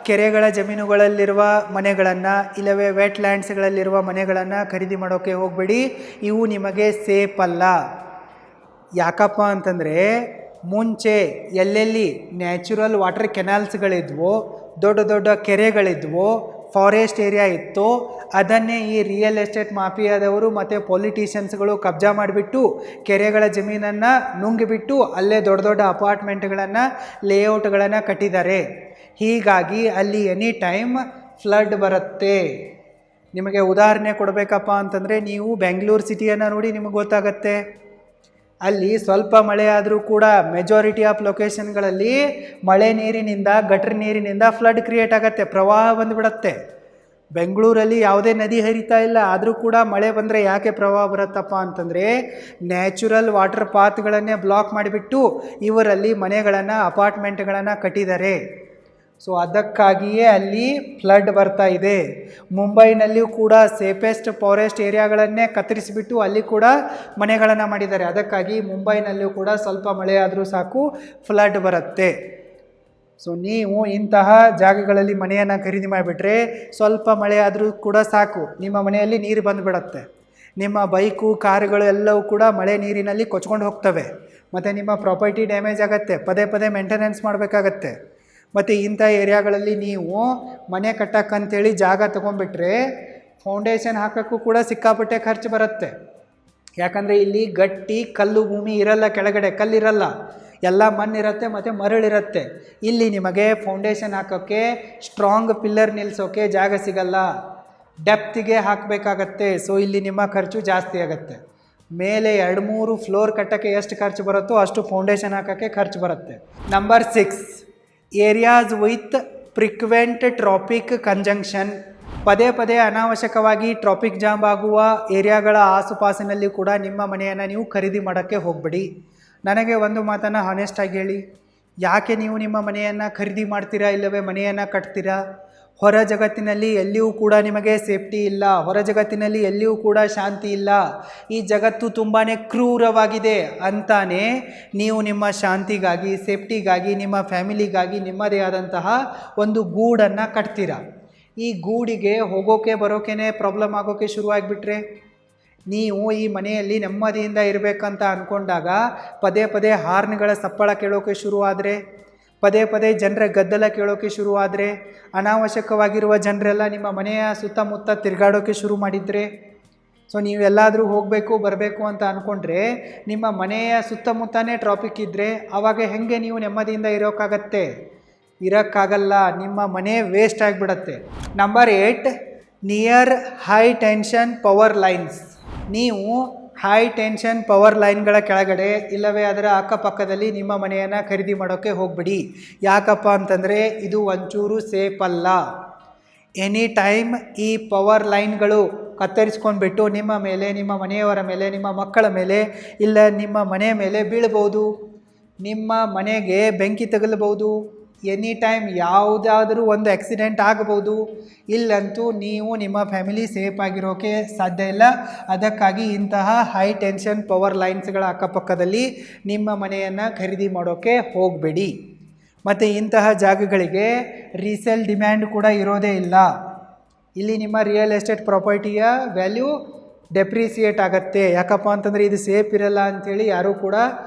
ಕೆರೆಗಳ ಜಮೀನುಗಳಲ್ಲಿರುವ ಮನೆಗಳನ್ನು ಇಲ್ಲವೇ ವೆಟ್ಲ್ಯಾಂಡ್ಸ್ಗಳಲ್ಲಿರುವ ಮನೆಗಳನ್ನು ಖರೀದಿ ಮಾಡೋಕ್ಕೆ ಹೋಗಬೇಡಿ. ಇವು ನಿಮಗೆ ಸೇಫ್ ಅಲ್ಲ. ಯಾಕಪ್ಪ ಅಂತಂದರೆ ಮುಂಚೆ ಎಲ್ಲೆಲ್ಲಿ ನ್ಯಾಚುರಲ್ ವಾಟರ್ ಕೆನಾಲ್ಸ್ಗಳಿದ್ವೋ, ದೊಡ್ಡ ದೊಡ್ಡ ಕೆರೆಗಳಿದ್ವೋ, ಫಾರೆಸ್ಟ್ ಏರಿಯಾ ಇತ್ತು, ಅದನ್ನೇ ಈ ರಿಯಲ್ ಎಸ್ಟೇಟ್ ಮಾಫಿಯಾದವರು ಮತ್ತು ಪೊಲಿಟಿಷಿಯನ್ಸ್ಗಳು ಕಬ್ಜಾ ಮಾಡಿಬಿಟ್ಟು ಕೆರೆಗಳ ಜಮೀನನ್ನು ನುಂಗಿಬಿಟ್ಟು ಅಲ್ಲೇ ದೊಡ್ಡ ದೊಡ್ಡ ಅಪಾರ್ಟ್ಮೆಂಟ್ಗಳನ್ನು ಲೇಔಟ್ಗಳನ್ನು ಕಟ್ಟಿದ್ದಾರೆ. ಹೀಗಾಗಿ ಅಲ್ಲಿ ಎನಿ ಟೈಮ್ ಫ್ಲಡ್ ಬರುತ್ತೆ. ನಿಮಗೆ ಉದಾಹರಣೆ ಕೊಡಬೇಕಪ್ಪ ಅಂತಂದರೆ ನೀವು ಬೆಂಗಳೂರು ಸಿಟಿಯನ್ನು ನೋಡಿ ನಿಮಗೆ ಗೊತ್ತಾಗತ್ತೆ. ಅಲ್ಲಿ ಸ್ವಲ್ಪ ಮಳೆ ಆದರೂ ಕೂಡ ಮೆಜಾರಿಟಿ ಆಫ್ ಲೊಕೇಶನ್ಗಳಲ್ಲಿ ಮಳೆ ನೀರಿನಿಂದ ಗಟರ್ ನೀರಿನಿಂದ ಫ್ಲಡ್ ಕ್ರಿಯೇಟ್ ಆಗುತ್ತೆ, ಪ್ರವಾಹ ಬಂದುಬಿಡತ್ತೆ. ಬೆಂಗಳೂರಲ್ಲಿ ಯಾವುದೇ ನದಿ ಹರಿತಾ ಇಲ್ಲ, ಆದರೂ ಕೂಡ ಮಳೆ ಬಂದರೆ ಯಾಕೆ ಪ್ರವಾಹ ಬರುತ್ತಪ್ಪ ಅಂತಂದರೆ ನ್ಯಾಚುರಲ್ ವಾಟರ್ ಪಾತ್ಗಳನ್ನೇ ಬ್ಲಾಕ್ ಮಾಡಿಬಿಟ್ಟು ಇವರಲ್ಲಿ ಮನೆಗಳನ್ನು ಅಪಾರ್ಟ್ಮೆಂಟ್ಗಳನ್ನು ಕಟ್ಟಿದ್ದಾರೆ. ಸೊ ಅದಕ್ಕಾಗಿಯೇ ಅಲ್ಲಿ ಫ್ಲಡ್ ಬರ್ತಾ ಇದೆ. ಮುಂಬೈನಲ್ಲಿಯೂ ಕೂಡ ಸೇಫೆಸ್ಟ್ ಫಾರೆಸ್ಟ್ ಏರಿಯಾಗಳನ್ನೇ ಕತ್ತರಿಸಿಬಿಟ್ಟು ಅಲ್ಲಿ ಕೂಡ ಮನೆಗಳನ್ನು ಮಾಡಿದ್ದಾರೆ. ಅದಕ್ಕಾಗಿ ಮುಂಬೈನಲ್ಲಿಯೂ ಕೂಡ ಸ್ವಲ್ಪ ಮಳೆ ಆದರೂ ಸಾಕು ಫ್ಲಡ್ ಬರುತ್ತೆ. ಸೊ ನೀವು ಇಂತಹ ಜಾಗಗಳಲ್ಲಿ ಮನೆಯನ್ನು ಖರೀದಿ ಮಾಡಿಬಿಟ್ರೆ ಸ್ವಲ್ಪ ಮಳೆ ಆದರೂ ಕೂಡ ಸಾಕು ನಿಮ್ಮ ಮನೆಯಲ್ಲಿ ನೀರು ಬಂದುಬಿಡತ್ತೆ. ನಿಮ್ಮ ಬೈಕು ಕಾರುಗಳು ಎಲ್ಲವೂ ಕೂಡ ಮಳೆ ನೀರಿನಲ್ಲಿ ಕೊಚ್ಕೊಂಡು ಹೋಗ್ತವೆ. ಮತ್ತು ನಿಮ್ಮ ಪ್ರಾಪರ್ಟಿ ಡ್ಯಾಮೇಜ್ ಆಗುತ್ತೆ, ಪದೇ ಪದೇ ಮೇಂಟೆನೆನ್ಸ್ ಮಾಡಬೇಕಾಗತ್ತೆ. ಮತ್ತು ಇಂಥ ಏರಿಯಾಗಳಲ್ಲಿ ನೀವು ಮನೆ ಕಟ್ಟಕ್ಕಂತೇಳಿ ಜಾಗ ತೊಗೊಂಡ್ಬಿಟ್ರೆ ಫೌಂಡೇಶನ್ ಹಾಕೋಕ್ಕೂ ಕೂಡ ಸಿಕ್ಕಾಪಟ್ಟೆ ಖರ್ಚು ಬರುತ್ತೆ. ಯಾಕಂದರೆ ಇಲ್ಲಿ ಗಟ್ಟಿ ಕಲ್ಲು ಭೂಮಿ ಇರಲ್ಲ, ಕೆಳಗಡೆ ಕಲ್ಲಿರಲ್ಲ, ಎಲ್ಲ ಮಣ್ಣಿರುತ್ತೆ ಮತ್ತು ಮರಳಿರುತ್ತೆ. ಇಲ್ಲಿ ನಿಮಗೆ ಫೌಂಡೇಶನ್ ಹಾಕೋಕ್ಕೆ ಸ್ಟ್ರಾಂಗ್ ಪಿಲ್ಲರ್ ನಿಲ್ಲಿಸೋಕ್ಕೆ ಜಾಗ ಸಿಗಲ್ಲ, ಡೆಪ್ತಿಗೆ ಹಾಕಬೇಕಾಗತ್ತೆ. ಸೊ ಇಲ್ಲಿ ನಿಮ್ಮ ಖರ್ಚು ಜಾಸ್ತಿ ಆಗುತ್ತೆ. ಮೇಲೆ 2-3 ಫ್ಲೋರ್ ಕಟ್ಟೋಕ್ಕೆ ಎಷ್ಟು ಖರ್ಚು ಬರುತ್ತೋ ಅಷ್ಟು ಫೌಂಡೇಶನ್ ಹಾಕೋಕ್ಕೆ ಖರ್ಚು ಬರುತ್ತೆ. Number 6, areas with frequent traffic conjunction. ಪದೇ ಪದೇ ಅನಾವಶ್ಯಕವಾಗಿ ಟ್ರಾಫಿಕ್ ಜಾಮ್ ಆಗುವ ಏರಿಯಾಗಳ ಆಸುಪಾಸಿನಲ್ಲಿ ಕೂಡ ನಿಮ್ಮ ಮನೆಯನ್ನು ನೀವು ಖರೀದಿ ಮಾಡೋಕ್ಕೆ ಹೋಗಬೇಡಿ. ನನಗೆ ಒಂದು ಮಾತನ್ನು ಹಾನೆಸ್ಟಾಗಿ ಹೇಳಿ, ಯಾಕೆ ನೀವು ನಿಮ್ಮ ಮನೆಯನ್ನು ಖರೀದಿ ಮಾಡ್ತೀರಾ ಇಲ್ಲವೇ ಮನೆಯನ್ನು ಕಟ್ತೀರಾ? ಹೊರ ಜಗತ್ತಿನಲ್ಲಿ ಎಲ್ಲಿಯೂ ಕೂಡ ನಿಮಗೆ ಸೇಫ್ಟಿ ಇಲ್ಲ, ಹೊರ ಜಗತ್ತಿನಲ್ಲಿ ಎಲ್ಲಿಯೂ ಕೂಡ ಶಾಂತಿ ಇಲ್ಲ, ಈ ಜಗತ್ತು ತುಂಬಾ ಕ್ರೂರವಾಗಿದೆ ಅಂತಾನೆ ನೀವು ನಿಮ್ಮ ಶಾಂತಿಗಾಗಿ, ಸೇಫ್ಟಿಗಾಗಿ, ನಿಮ್ಮ ಫ್ಯಾಮಿಲಿಗಾಗಿ ನಿಮ್ಮದೇ ಆದಂತಹ ಒಂದು ಗೂಡನ್ನು ಕಟ್ತೀರಾ. ಈ ಗೂಡಿಗೆ ಹೋಗೋಕೆ ಬರೋಕೆ ಪ್ರಾಬ್ಲಮ್ ಆಗೋಕ್ಕೆ ಶುರುವಾಗಿಬಿಟ್ರೆ, ನೀವು ಈ ಮನೆಯಲ್ಲಿ ನೆಮ್ಮದಿಯಿಂದ ಇರಬೇಕಂತ ಅಂದ್ಕೊಂಡಾಗ ಪದೇ ಪದೇ ಹಾರ್ನ್ಗಳ ಸಪ್ಪಳ ಕೇಳೋಕೆ ಶುರುವಾದರೆ, ಪದೇ ಪದೇ ಜನರ ಗದ್ದಲ ಕೇಳೋಕ್ಕೆ ಶುರುವಾದರೆ, ಅನಾವಶ್ಯಕವಾಗಿರುವ ಜನರೆಲ್ಲ ನಿಮ್ಮ ಮನೆಯ ಸುತ್ತಮುತ್ತ ತಿರುಗಾಡೋಕ್ಕೆ ಶುರು ಮಾಡಿದರೆ, ಸೊ ನೀವೆಲ್ಲಾದರೂ ಹೋಗಬೇಕು ಬರಬೇಕು ಅಂತ ಅಂದ್ಕೊಂಡ್ರೆ ನಿಮ್ಮ ಮನೆಯ ಸುತ್ತಮುತ್ತನೇ ಟ್ರಾಫಿಕ್ ಇದ್ದರೆ ಆವಾಗ ಹೇಗೆ ನೀವು ನೆಮ್ಮದಿಯಿಂದ ಇರೋಕ್ಕಾಗತ್ತೆ? ಇರೋಕ್ಕಾಗಲ್ಲ, ನಿಮ್ಮ ಮನೆ ವೇಸ್ಟ್ ಆಗಿಬಿಡತ್ತೆ. Number 8, near high tension power lines. ನೀವು ಹೈ ಟೆನ್ಷನ್ ಪವರ್ ಲೈನ್ಗಳ ಕೆಳಗಡೆ ಇಲ್ಲವೇ ಅದರ ಅಕ್ಕಪಕ್ಕದಲ್ಲಿ ನಿಮ್ಮ ಮನೆಯನ್ನು ಖರೀದಿ ಮಾಡೋಕ್ಕೆ ಹೋಗಬೇಡಿ. ಯಾಕಪ್ಪ ಅಂತಂದರೆ ಇದು ಒಂಚೂರು ಸೇಫ್ ಅಲ್ಲ. ಎನಿ ಟೈಮ್ ಈ ಪವರ್ ಲೈನ್ಗಳು ಕತ್ತರಿಸ್ಕೊಂಡ್ಬಿಟ್ಟು ನಿಮ್ಮ ಮೇಲೆ, ನಿಮ್ಮ ಮನೆಯವರ ಮೇಲೆ, ನಿಮ್ಮ ಮಕ್ಕಳ ಮೇಲೆ ಇಲ್ಲ ನಿಮ್ಮ ಮನೆ ಮೇಲೆ ಬೀಳ್ಬೋದು. ನಿಮ್ಮ ಮನೆಗೆ ಬೆಂಕಿ ತಗಲಬಹುದು. ಎನಿ ಟೈಮ್ ಯಾವುದಾದ್ರೂ ಒಂದು ಆಕ್ಸಿಡೆಂಟ್ ಆಗಬಹುದು. ಇಲ್ಲಂತೂ ನೀವು ನಿಮ್ಮ ಫ್ಯಾಮಿಲಿ ಸೇಫ್ ಆಗಿರೋಕ್ಕೆ ಸಾಧ್ಯ ಇಲ್ಲ. ಅದಕ್ಕಾಗಿ ಇಂತಹ ಹೈ ಟೆನ್ಷನ್ ಪವರ್ ಲೈನ್ಸ್ಗಳ ಅಕ್ಕಪಕ್ಕದಲ್ಲಿ ನಿಮ್ಮ ಮನೆಯನ್ನು ಖರೀದಿ ಮಾಡೋಕ್ಕೆ ಹೋಗಬೇಡಿ. ಮತ್ತು ಇಂತಹ ಜಾಗಗಳಿಗೆ ರೀಸೇಲ್ ಡಿಮ್ಯಾಂಡ್ ಕೂಡ ಇರೋದೇ ಇಲ್ಲ. ಇಲ್ಲಿ ನಿಮ್ಮ ರಿಯಲ್ ಎಸ್ಟೇಟ್ ಪ್ರಾಪರ್ಟಿಯ ವ್ಯಾಲ್ಯೂ ಡೆಪ್ರಿಸಿಯೇಟ್ ಆಗುತ್ತೆ. ಯಾಕಪ್ಪ ಅಂತಂದರೆ ಇದು ಸೇಫ್ ಇರಲ್ಲ ಅಂಥೇಳಿ ಯಾರೂ ಕೂಡ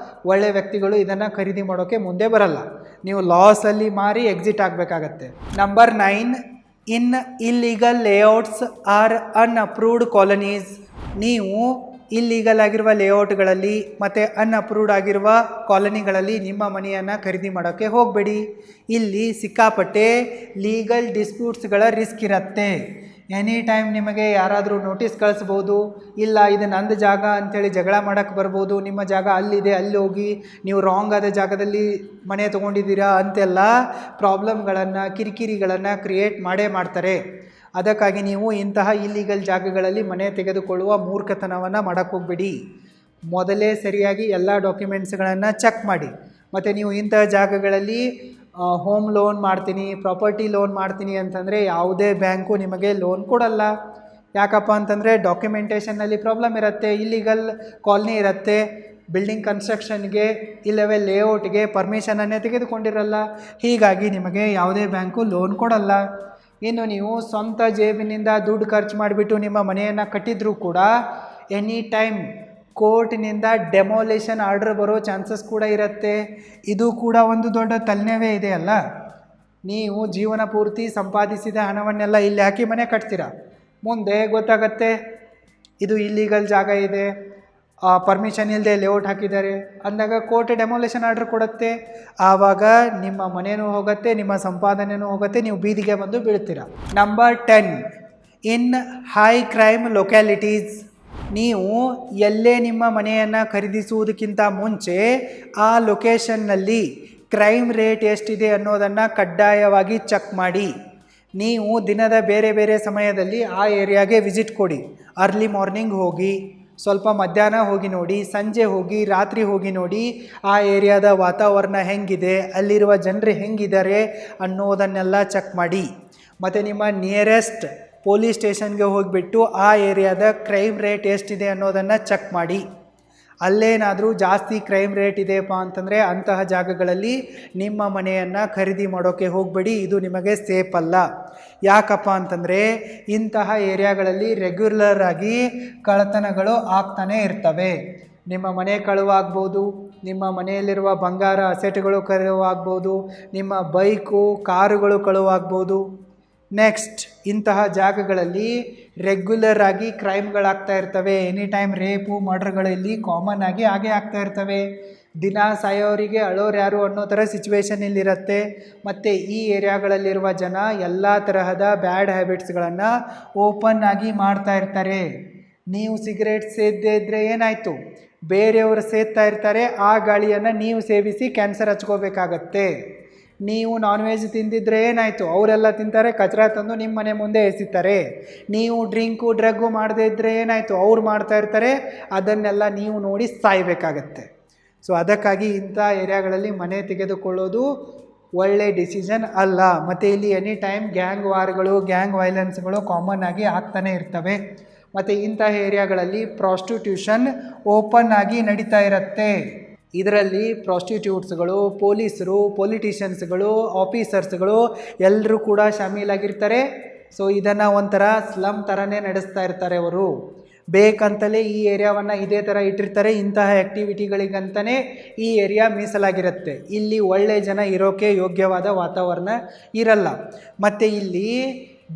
ಒಳ್ಳೆ ವ್ಯಕ್ತಿಗಳು ಇದನ್ನು ಖರೀದಿ ಮಾಡೋಕ್ಕೆ ಮುಂದೆ ಬರಲ್ಲ. ನೀವು ಲಾಸಲ್ಲಿ ಮಾರಿ ಎಕ್ಸಿಟ್ ಆಗಬೇಕಾಗತ್ತೆ. Number 9, illegal layouts or unapproved colonies. ನೀವು ಇಲ್ಲೀಗಲ್ ಆಗಿರುವ ಲೇಔಟ್ಗಳಲ್ಲಿ ಮತ್ತು ಅನ್ಅಪ್ರೂವ್ಡ್ ಆಗಿರುವ ಕಾಲನಿಗಳಲ್ಲಿ ನಿಮ್ಮ ಮನೆಯನ್ನು ಖರೀದಿ ಮಾಡೋಕ್ಕೆ ಹೋಗಬೇಡಿ. ಇಲ್ಲಿ ಸಿಕ್ಕಾಪಟ್ಟೆ ಲೀಗಲ್ ಡಿಸ್ಪ್ಯೂಟ್ಸ್ಗಳ ರಿಸ್ಕ್ ಇರುತ್ತೆ. ಎನಿ ಟೈಮ್ ನಿಮಗೆ ಯಾರಾದರೂ ನೋಟಿಸ್ ಕಳಿಸ್ಬೋದು, ಇಲ್ಲ ಇದು ನಂದು ಜಾಗ ಅಂಥೇಳಿ ಜಗಳ ಮಾಡೋಕ್ಕೆ ಬರ್ಬೋದು. ನಿಮ್ಮ ಜಾಗ ಅಲ್ಲಿದೆ, ಅಲ್ಲಿ ಹೋಗಿ ನೀವು ರಾಂಗ್ ಆದ ಜಾಗದಲ್ಲಿ ಮನೆ ತೊಗೊಂಡಿದ್ದೀರಾ ಅಂತೆಲ್ಲ ಪ್ರಾಬ್ಲಮ್ಗಳನ್ನು, ಕಿರಿಕಿರಿಗಳನ್ನು ಕ್ರಿಯೇಟ್ ಮಾಡೇ ಮಾಡ್ತಾರೆ. ಅದಕ್ಕಾಗಿ ನೀವು ಇಂತಹ ಇಲ್ಲೀಗಲ್ ಜಾಗಗಳಲ್ಲಿ ಮನೆ ತೆಗೆದುಕೊಳ್ಳುವ ಮೂರ್ಖತನವನ್ನು ಮಾಡೋಕ್ಕೆ ಹೋಗಬೇಡಿ. ಮೊದಲೇ ಸರಿಯಾಗಿ ಎಲ್ಲ ಡಾಕ್ಯುಮೆಂಟ್ಸ್ಗಳನ್ನು ಚೆಕ್ ಮಾಡಿ. ಮತ್ತು ನೀವು ಇಂತಹ ಜಾಗಗಳಲ್ಲಿ ಹೋಮ್ ಲೋನ್ ಮಾಡ್ತೀನಿ, ಪ್ರಾಪರ್ಟಿ ಲೋನ್ ಮಾಡ್ತೀನಿ ಅಂತಂದರೆ ಯಾವುದೇ ಬ್ಯಾಂಕು ನಿಮಗೆ ಲೋನ್ ಕೊಡಲ್ಲ. ಯಾಕಪ್ಪ ಅಂತಂದರೆ ಡಾಕ್ಯುಮೆಂಟೇಷನ್ನಲ್ಲಿ ಪ್ರಾಬ್ಲಮ್ ಇರುತ್ತೆ, ಇಲ್ಲಿಗಲ್ ಕಾಲನಿ ಇರುತ್ತೆ, ಬಿಲ್ಡಿಂಗ್ ಕನ್ಸ್ಟ್ರಕ್ಷನ್ಗೆ ಇಲ್ಲವೇ ಲೇಔಟ್ಗೆ ಪರ್ಮಿಷನನ್ನೇ ತೆಗೆದುಕೊಂಡಿರಲ್ಲ. ಹೀಗಾಗಿ ನಿಮಗೆ ಯಾವುದೇ ಬ್ಯಾಂಕು ಲೋನ್ ಕೊಡಲ್ಲ. ಇನ್ನು ನೀವು ಸ್ವಂತ ಜೇಬಿನಿಂದ ದುಡ್ಡು ಖರ್ಚು ಮಾಡಿಬಿಟ್ಟು ನಿಮ್ಮ ಮನೆಯನ್ನು ಕಟ್ಟಿದ್ರೂ ಕೂಡ ಎನಿ ಟೈಮ್ ಕೋರ್ಟಿನಿಂದ ಡೆಮೋಲೇಷನ್ ಆರ್ಡರ್ ಬರೋ ಚಾನ್ಸಸ್ ಕೂಡ ಇರುತ್ತೆ. ಇದು ಕೂಡ ಒಂದು ದೊಡ್ಡ ತಲೆನೋವೇ ಇದೆ ಅಲ್ಲ. ನೀವು ಜೀವನ ಪೂರ್ತಿ ಸಂಪಾದಿಸಿದ ಹಣವನ್ನೆಲ್ಲ ಇಲ್ಲಿ ಹಾಕಿ ಮನೆ ಕಟ್ತೀರಾ, ಮುಂದೆ ಗೊತ್ತಾಗತ್ತೆ ಇದು ಇಲ್ಲೀಗಲ್ ಜಾಗ ಇದೆ, ಪರ್ಮಿಷನ್ ಇಲ್ಲದೆ ಲೇಔಟ್ ಹಾಕಿದ್ದಾರೆ ಅಂದಾಗ ಕೋರ್ಟ್ ಡೆಮೋಲೇಷನ್ ಆರ್ಡರ್ ಕೊಡುತ್ತೆ. ಆವಾಗ ನಿಮ್ಮ ಮನೆಯೂ ಹೋಗುತ್ತೆ, ನಿಮ್ಮ ಸಂಪಾದನೆಯೂ ಹೋಗುತ್ತೆ, ನೀವು ಬೀದಿಗೆ ಬಂದು ಬೀಳ್ತೀರಾ. Number 10, in high crime localities. ನೀವು ಎಲ್ಲೇ ನಿಮ್ಮ ಮನೆಯನ್ನು ಖರೀದಿಸುವುದಕ್ಕಿಂತ ಮುಂಚೆ ಆ ಲೊಕೇಶನ್ನಲ್ಲಿ ಕ್ರೈಮ್ ರೇಟ್ ಎಷ್ಟಿದೆ ಅನ್ನೋದನ್ನು ಕಡ್ಡಾಯವಾಗಿ ಚೆಕ್ ಮಾಡಿ. ನೀವು ದಿನದ ಬೇರೆ ಬೇರೆ ಸಮಯದಲ್ಲಿ ಆ ಏರಿಯಾಗೆ ವಿಸಿಟ್ ಕೊಡಿ. ಅರ್ಲಿ ಮಾರ್ನಿಂಗ್ ಹೋಗಿ, ಸ್ವಲ್ಪ ಮಧ್ಯಾಹ್ನ ಹೋಗಿ ನೋಡಿ, ಸಂಜೆ ಹೋಗಿ, ರಾತ್ರಿ ಹೋಗಿ ನೋಡಿ ಆ ಏರಿಯಾದ ವಾತಾವರಣ ಹೆಂಗಿದೆ, ಅಲ್ಲಿರುವ ಜನರು ಹೆಂಗಿದ್ದಾರೆ ಅನ್ನೋದನ್ನೆಲ್ಲ ಚೆಕ್ ಮಾಡಿ. ಮತ್ತು ನಿಮ್ಮ ನಿಯರೆಸ್ಟ್ ಪೊಲೀಸ್ ಸ್ಟೇಷನ್ಗೆ ಹೋಗಿಬಿಟ್ಟು ಆ ಏರಿಯಾದ ಕ್ರೈಮ್ ರೇಟ್ ಎಷ್ಟಿದೆ ಅನ್ನೋದನ್ನು ಚೆಕ್ ಮಾಡಿ. ಅಲ್ಲೇನಾದರೂ ಜಾಸ್ತಿ ಕ್ರೈಮ್ ರೇಟ್ ಇದೆಯಪ್ಪ ಅಂತಂದರೆ ಅಂತಹ ಜಾಗಗಳಲ್ಲಿ ನಿಮ್ಮ ಮನೆಯನ್ನು ಖರೀದಿ ಮಾಡೋಕ್ಕೆ ಹೋಗಬೇಡಿ, ಇದು ನಿಮಗೆ ಸೇಫ್ ಅಲ್ಲ. ಯಾಕಪ್ಪ ಅಂತಂದರೆ ಇಂತಹ ಏರಿಯಾಗಳಲ್ಲಿ ರೆಗ್ಯುಲರ್ ಆಗಿ ಕಳ್ಳತನಗಳು ಆಗ್ತಾನೇ ಇರ್ತವೆ. ನಿಮ್ಮ ಮನೆ ಕಳುವಾಗ್ಬೋದು, ನಿಮ್ಮ ಮನೆಯಲ್ಲಿರುವ ಬಂಗಾರ ಅಸೆಟ್ಗಳು ಕಳುವಾಗ್ಬೋದು, ನಿಮ್ಮ ಬೈಕು ಕಾರುಗಳು ಕಳುವಾಗ್ಬೋದು. ನೆಕ್ಸ್ಟ್, ಇಂತಹ ಜಾಗಗಳಲ್ಲಿ ರೆಗ್ಯುಲರ್ ಆಗಿ ಕ್ರೈಮ್ಗಳಾಗ್ತಾ ಇರ್ತವೆ. ಎನಿ ಟೈಮ್ ರೇಪು ಮರ್ಡರ್ಗಳು ಇಲ್ಲಿ ಕಾಮನ್ ಆಗಿ ಹಾಗೆ ಆಗ್ತಾ ಇರ್ತವೆ. ದಿನ ಸಾಯೋರಿಗೆ ಅಳೋರು ಯಾರು ಅನ್ನೋ ಥರ ಸಿಚುವೇಶನ್ ಇಲ್ಲಿರುತ್ತೆ. ಮತ್ತು ಈ ಏರಿಯಾಗಳಲ್ಲಿರುವ ಜನ ಎಲ್ಲ ತರಹದ ಬ್ಯಾಡ್ ಹ್ಯಾಬಿಟ್ಸ್ಗಳನ್ನು ಓಪನ್ ಆಗಿ ಮಾಡ್ತಾ ಇರ್ತಾರೆ. ನೀವು ಸಿಗರೇಟ್ ಸೇದದೇ ಇದ್ದರೆ ಏನಾಯಿತು, ಬೇರೆಯವರು ಸೇದ್ತಾ ಇರ್ತಾರೆ, ಆ ಗಾಳಿಯನ್ನು ನೀವು ಸೇವಿಸಿ ಕ್ಯಾನ್ಸರ್ ಹಚ್ಕೋಬೇಕಾಗತ್ತೆ. ನೀವು ನಾನ್ ವೆಜ್ ತಿಂದಿದ್ರೆ ಏನಾಯಿತು, ಅವರೆಲ್ಲ ತಿಂತಾರೆ, ಕಚರ ತಂದು ನಿಮ್ಮ ಮನೆ ಮುಂದೆ ಎಸಿತಾರೆ. ನೀವು ಡ್ರಗ್ಗು ಮಾಡದೇ ಇದ್ದರೆ ಏನಾಯಿತು, ಅವ್ರು ಮಾಡ್ತಾ ಇರ್ತಾರೆ, ಅದನ್ನೆಲ್ಲ ನೀವು ನೋಡಿ ಸಾಯಬೇಕಾಗತ್ತೆ. ಸೊ ಅದಕ್ಕಾಗಿ ಇಂಥ ಏರಿಯಾಗಳಲ್ಲಿ ಮನೆ ತೆಗೆದುಕೊಳ್ಳೋದು ಒಳ್ಳೆ ಡಿಸಿಷನ್ ಅಲ್ಲ. ಮತ್ತು ಇಲ್ಲಿ ಎನಿ ಟೈಮ್ ಗ್ಯಾಂಗ್ ವಾರ್ಗಳು, ಗ್ಯಾಂಗ್ ವೈಲೆನ್ಸ್ಗಳು ಕಾಮನ್ ಆಗಿ ಆಗ್ತಾನೆ ಇರ್ತವೆ. ಮತ್ತು ಇಂಥ ಏರಿಯಾಗಳಲ್ಲಿ ಪ್ರಾಸ್ಟಿಟ್ಯೂಷನ್ ಓಪನ್ ಆಗಿ ನಡೀತಾ ಇರುತ್ತೆ. ಇದರಲ್ಲಿ ಪ್ರಾಸ್ಟಿಟ್ಯೂಟ್ಸ್ಗಳು, ಪೊಲೀಸರು, ಪೊಲಿಟಿಷಿಯನ್ಸ್ಗಳು, ಆಫೀಸರ್ಸ್ಗಳು ಎಲ್ಲರೂ ಕೂಡ ಶಾಮೀಲಾಗಿರ್ತಾರೆ. ಸೊ ಇದನ್ನು ಒಂಥರ ಸ್ಲಮ್ ಥರನೇ ನಡೆಸ್ತಾ ಇರ್ತಾರೆ ಅವರು. ಬೇಕಂತಲೇ ಈ ಏರಿಯಾವನ್ನು ಇದೇ ಥರ ಇಟ್ಟಿರ್ತಾರೆ. ಇಂತಹ ಆ್ಯಕ್ಟಿವಿಟಿಗಳಿಗಂತಲೇ ಈ ಏರಿಯಾ ಮೀಸಲಾಗಿರುತ್ತೆ. ಇಲ್ಲಿ ಒಳ್ಳೆ ಜನ ಇರೋಕ್ಕೆ ಯೋಗ್ಯವಾದ ವಾತಾವರಣ ಇರಲ್ಲ. ಮತ್ತು ಇಲ್ಲಿ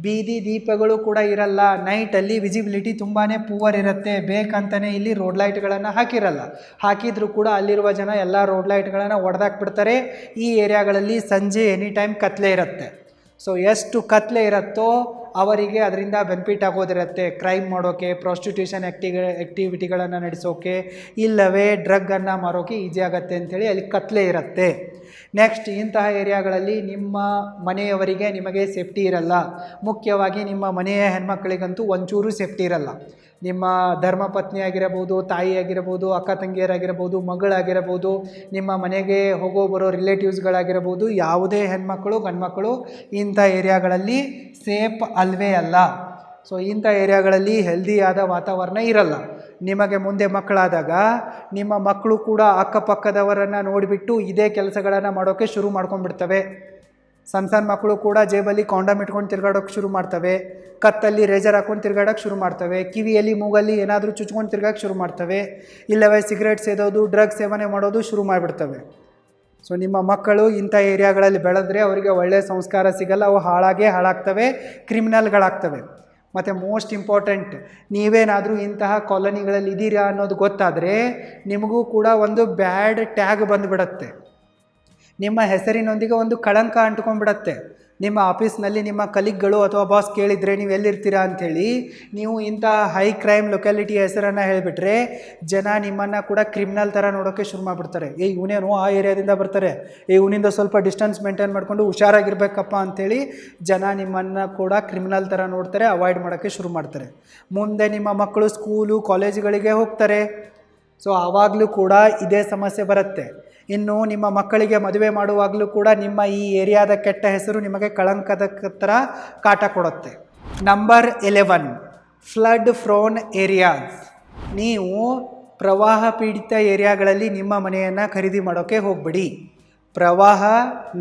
ಬೀದಿ ದೀಪಗಳು ಕೂಡ ಇರಲ್ಲ. ನೈಟಲ್ಲಿ ವಿಸಿಬಿಲಿಟಿ ತುಂಬಾ ಪೂವರ್ ಇರುತ್ತೆ. ಬೇಕಂತಲೇ ಇಲ್ಲಿ ರೋಡ್ ಲೈಟ್ಗಳನ್ನು ಹಾಕಿರಲ್ಲ. ಹಾಕಿದರೂ ಕೂಡ ಅಲ್ಲಿರುವ ಜನ ಎಲ್ಲ ರೋಡ್ ಲೈಟ್ಗಳನ್ನು ಒಡೆದಾಕ್ಬಿಡ್ತಾರೆ. ಈ ಏರಿಯಾಗಳಲ್ಲಿ ಸಂಜೆ ಎನಿ ಟೈಮ್ ಕತ್ಲೆ ಇರುತ್ತೆ. ಸೊ ಎಷ್ಟು ಕತ್ಲೆ ಇರುತ್ತೋ ಅವರಿಗೆ ಅದರಿಂದ ಬೆನಿಫಿಟ್ ಆಗೋದಿರುತ್ತೆ. ಕ್ರೈಮ್ ಮಾಡೋಕ್ಕೆ, ಪ್ರಾಸ್ಟಿಟ್ಯೂಷನ್ ಆ್ಯಕ್ಟಿವಿಟಿಗಳನ್ನು ನಡೆಸೋಕೆ, ಇಲ್ಲವೇ ಡ್ರಗ್ಗನ್ನು ಮಾರೋಕ್ಕೆ ಈಸಿ ಆಗುತ್ತೆ ಅಂಥೇಳಿ ಅಲ್ಲಿ ಕತ್ಲೆ ಇರುತ್ತೆ. ನೆಕ್ಸ್ಟ್, ಇಂತಹ ಏರಿಯಾಗಳಲ್ಲಿ ನಿಮ್ಮ ಮನೆಯವರಿಗೆ ನಿಮಗೆ ಸೇಫ್ಟಿ ಇರಲ್ಲ. ಮುಖ್ಯವಾಗಿ ನಿಮ್ಮ ಮನೆಯ ಹೆಣ್ಮಕ್ಳಿಗಂತೂ ಒಂಚೂರು ಸೇಫ್ಟಿ ಇರಲ್ಲ. ನಿಮ್ಮ ಧರ್ಮಪತ್ನಿ ಆಗಿರಬಹುದು, ತಾಯಿ ಆಗಿರಬಹುದು, ಅಕ್ಕ ತಂಗಿಯರಾಗಿರ್ಬೋದು, ಮಗಳಾಗಿರಬಹುದು, ನಿಮ್ಮ ಮನೆಗೆ ಹೋಗೋ ಬರೋ ರಿಲೇಟಿವ್ಸ್ಗಳಾಗಿರ್ಬೋದು, ಯಾವುದೇ ಹೆಣ್ಮಕ್ಕಳು ಗಂಡ್ಮಕ್ಕಳು ಇಂಥ ಏರಿಯಾಗಳಲ್ಲಿ ಸೇಫ್ ಅಲ್ವೇ ಅಲ್ಲ. ಸೊ ಇಂಥ ಏರಿಯಾಗಳಲ್ಲಿ ಹೆಲ್ದಿಯಾದ ವಾತಾವರಣ ಇರಲ್ಲ. ನಿಮಗೆ ಮುಂದೆ ಮಕ್ಕಳಾದಾಗ ನಿಮ್ಮ ಮಕ್ಕಳು ಕೂಡ ಅಕ್ಕಪಕ್ಕದವರನ್ನು ನೋಡಿಬಿಟ್ಟು ಇದೇ ಕೆಲಸಗಳನ್ನು ಮಾಡೋಕ್ಕೆ ಶುರು ಮಾಡ್ಕೊಂಡ್ಬಿಡ್ತವೆ. ಸಣ್ಣ ಸಣ್ಣ ಮಕ್ಕಳು ಕೂಡ ಜೇಬಲ್ಲಿ ಕಾಂಡಮ್ ಇಟ್ಕೊಂಡು ತಿರ್ಗಾಡೋಕ್ಕೆ ಶುರು ಮಾಡ್ತವೆ. ಕತ್ತಲ್ಲಿ ರೇಜರ್ ಹಾಕ್ಕೊಂಡು ತಿರ್ಗಾಡೋಕ್ಕೆ ಶುರು ಮಾಡ್ತವೆ. ಕಿವಿಯಲ್ಲಿ ಮೂಗಲ್ಲಿ ಏನಾದರೂ ಚುಚ್ಕೊಂಡು ತಿರ್ಗಾಕ್ಕೆ ಶುರು ಮಾಡ್ತವೆ. ಇಲ್ಲವೇ ಸಿಗರೇಟ್ ಸೇದೋದು, ಡ್ರಗ್ ಸೇವನೆ ಮಾಡೋದು ಶುರು ಮಾಡಿಬಿಡ್ತವೆ. ಸೊ ನಿಮ್ಮ ಮಕ್ಕಳು ಇಂಥ ಏರಿಯಾಗಳಲ್ಲಿ ಬೆಳೆದ್ರೆ ಅವರಿಗೆ ಒಳ್ಳೆಯ ಸಂಸ್ಕಾರ ಸಿಗಲ್ಲ. ಅವು ಹಾಳಾಗ್ತವೆ, ಕ್ರಿಮಿನಲ್ಗಳಾಗ್ತವೆ. ಮತ್ತು ಮೋಸ್ಟ್ ಇಂಪಾರ್ಟೆಂಟ್, ನೀವೇನಾದರೂ ಇಂತಹ ಕಾಲೋನಿಗಳಲ್ಲಿ ಇದ್ದೀರಾ ಅನ್ನೋದು ಗೊತ್ತಾದರೆ ನಿಮಗೂ ಕೂಡ ಒಂದು ಬ್ಯಾಡ್ ಟ್ಯಾಗ್ ಬಂದುಬಿಡತ್ತೆ. ನಿಮ್ಮ ಹೆಸರಿನೊಂದಿಗೆ ಒಂದು ಕಳಂಕ ಅಂಟ್ಕೊಂಡ್ಬಿಡತ್ತೆ. ನಿಮ್ಮ ಆಫೀಸ್ನಲ್ಲಿ ನಿಮ್ಮ ಕಲೀಗ್ಗಳು ಅಥವಾ ಬಾಸ್ ಕೇಳಿದರೆ ನೀವು ಎಲ್ಲಿರ್ತೀರಾ ಅಂಥೇಳಿ ನೀವು ಇಂಥ ಹೈ ಕ್ರೈಮ್ ಲೊಕ್ಯಾಲಿಟಿಯ ಹೆಸರನ್ನು ಹೇಳಿಬಿಟ್ರೆ ಜನ ನಿಮ್ಮನ್ನು ಕೂಡ ಕ್ರಿಮಿನಲ್ ಥರ ನೋಡೋಕ್ಕೆ ಶುರು ಮಾಡಿಬಿಡ್ತಾರೆ. ಇವನೇನು ಆ ಏರಿಯಾದಿಂದ ಬರ್ತಾರೆ, ಇವನಿಂದ ಸ್ವಲ್ಪ ಡಿಸ್ಟೆನ್ಸ್ ಮೇಂಟೈನ್ ಮಾಡಿಕೊಂಡು ಹುಷಾರಾಗಿರ್ಬೇಕಪ್ಪ ಅಂಥೇಳಿ ಜನ ನಿಮ್ಮನ್ನು ಕೂಡ ಕ್ರಿಮಿನಲ್ ಥರ ನೋಡ್ತಾರೆ, ಅವಾಯ್ಡ್ ಮಾಡೋಕ್ಕೆ ಶುರು ಮಾಡ್ತಾರೆ. ಮುಂದೆ ನಿಮ್ಮ ಮಕ್ಕಳು ಸ್ಕೂಲು ಕಾಲೇಜುಗಳಿಗೆ ಹೋಗ್ತಾರೆ. ಸೊ ಆವಾಗಲೂ ಕೂಡ ಇದೇ ಸಮಸ್ಯೆ ಬರುತ್ತೆ. ಇನ್ನು ನಿಮ್ಮ ಮಕ್ಕಳಿಗೆ ಮದುವೆ ಮಾಡುವಾಗಲೂ ಕೂಡ ನಿಮ್ಮ ಈ ಏರಿಯಾದ ಕೆಟ್ಟ ಹೆಸರು ನಿಮಗೆ ಕಳಂಕದ ಥರ ಕಾಟ ಕೊಡುತ್ತೆ. Number 11, flood prone areas. ನೀವು ಪ್ರವಾಹ ಪೀಡಿತ ಏರಿಯಾಗಳಲ್ಲಿ ನಿಮ್ಮ ಮನೆಯನ್ನು ಖರೀದಿ ಮಾಡೋಕ್ಕೆ ಹೋಗಬೇಡಿ. ಪ್ರವಾಹ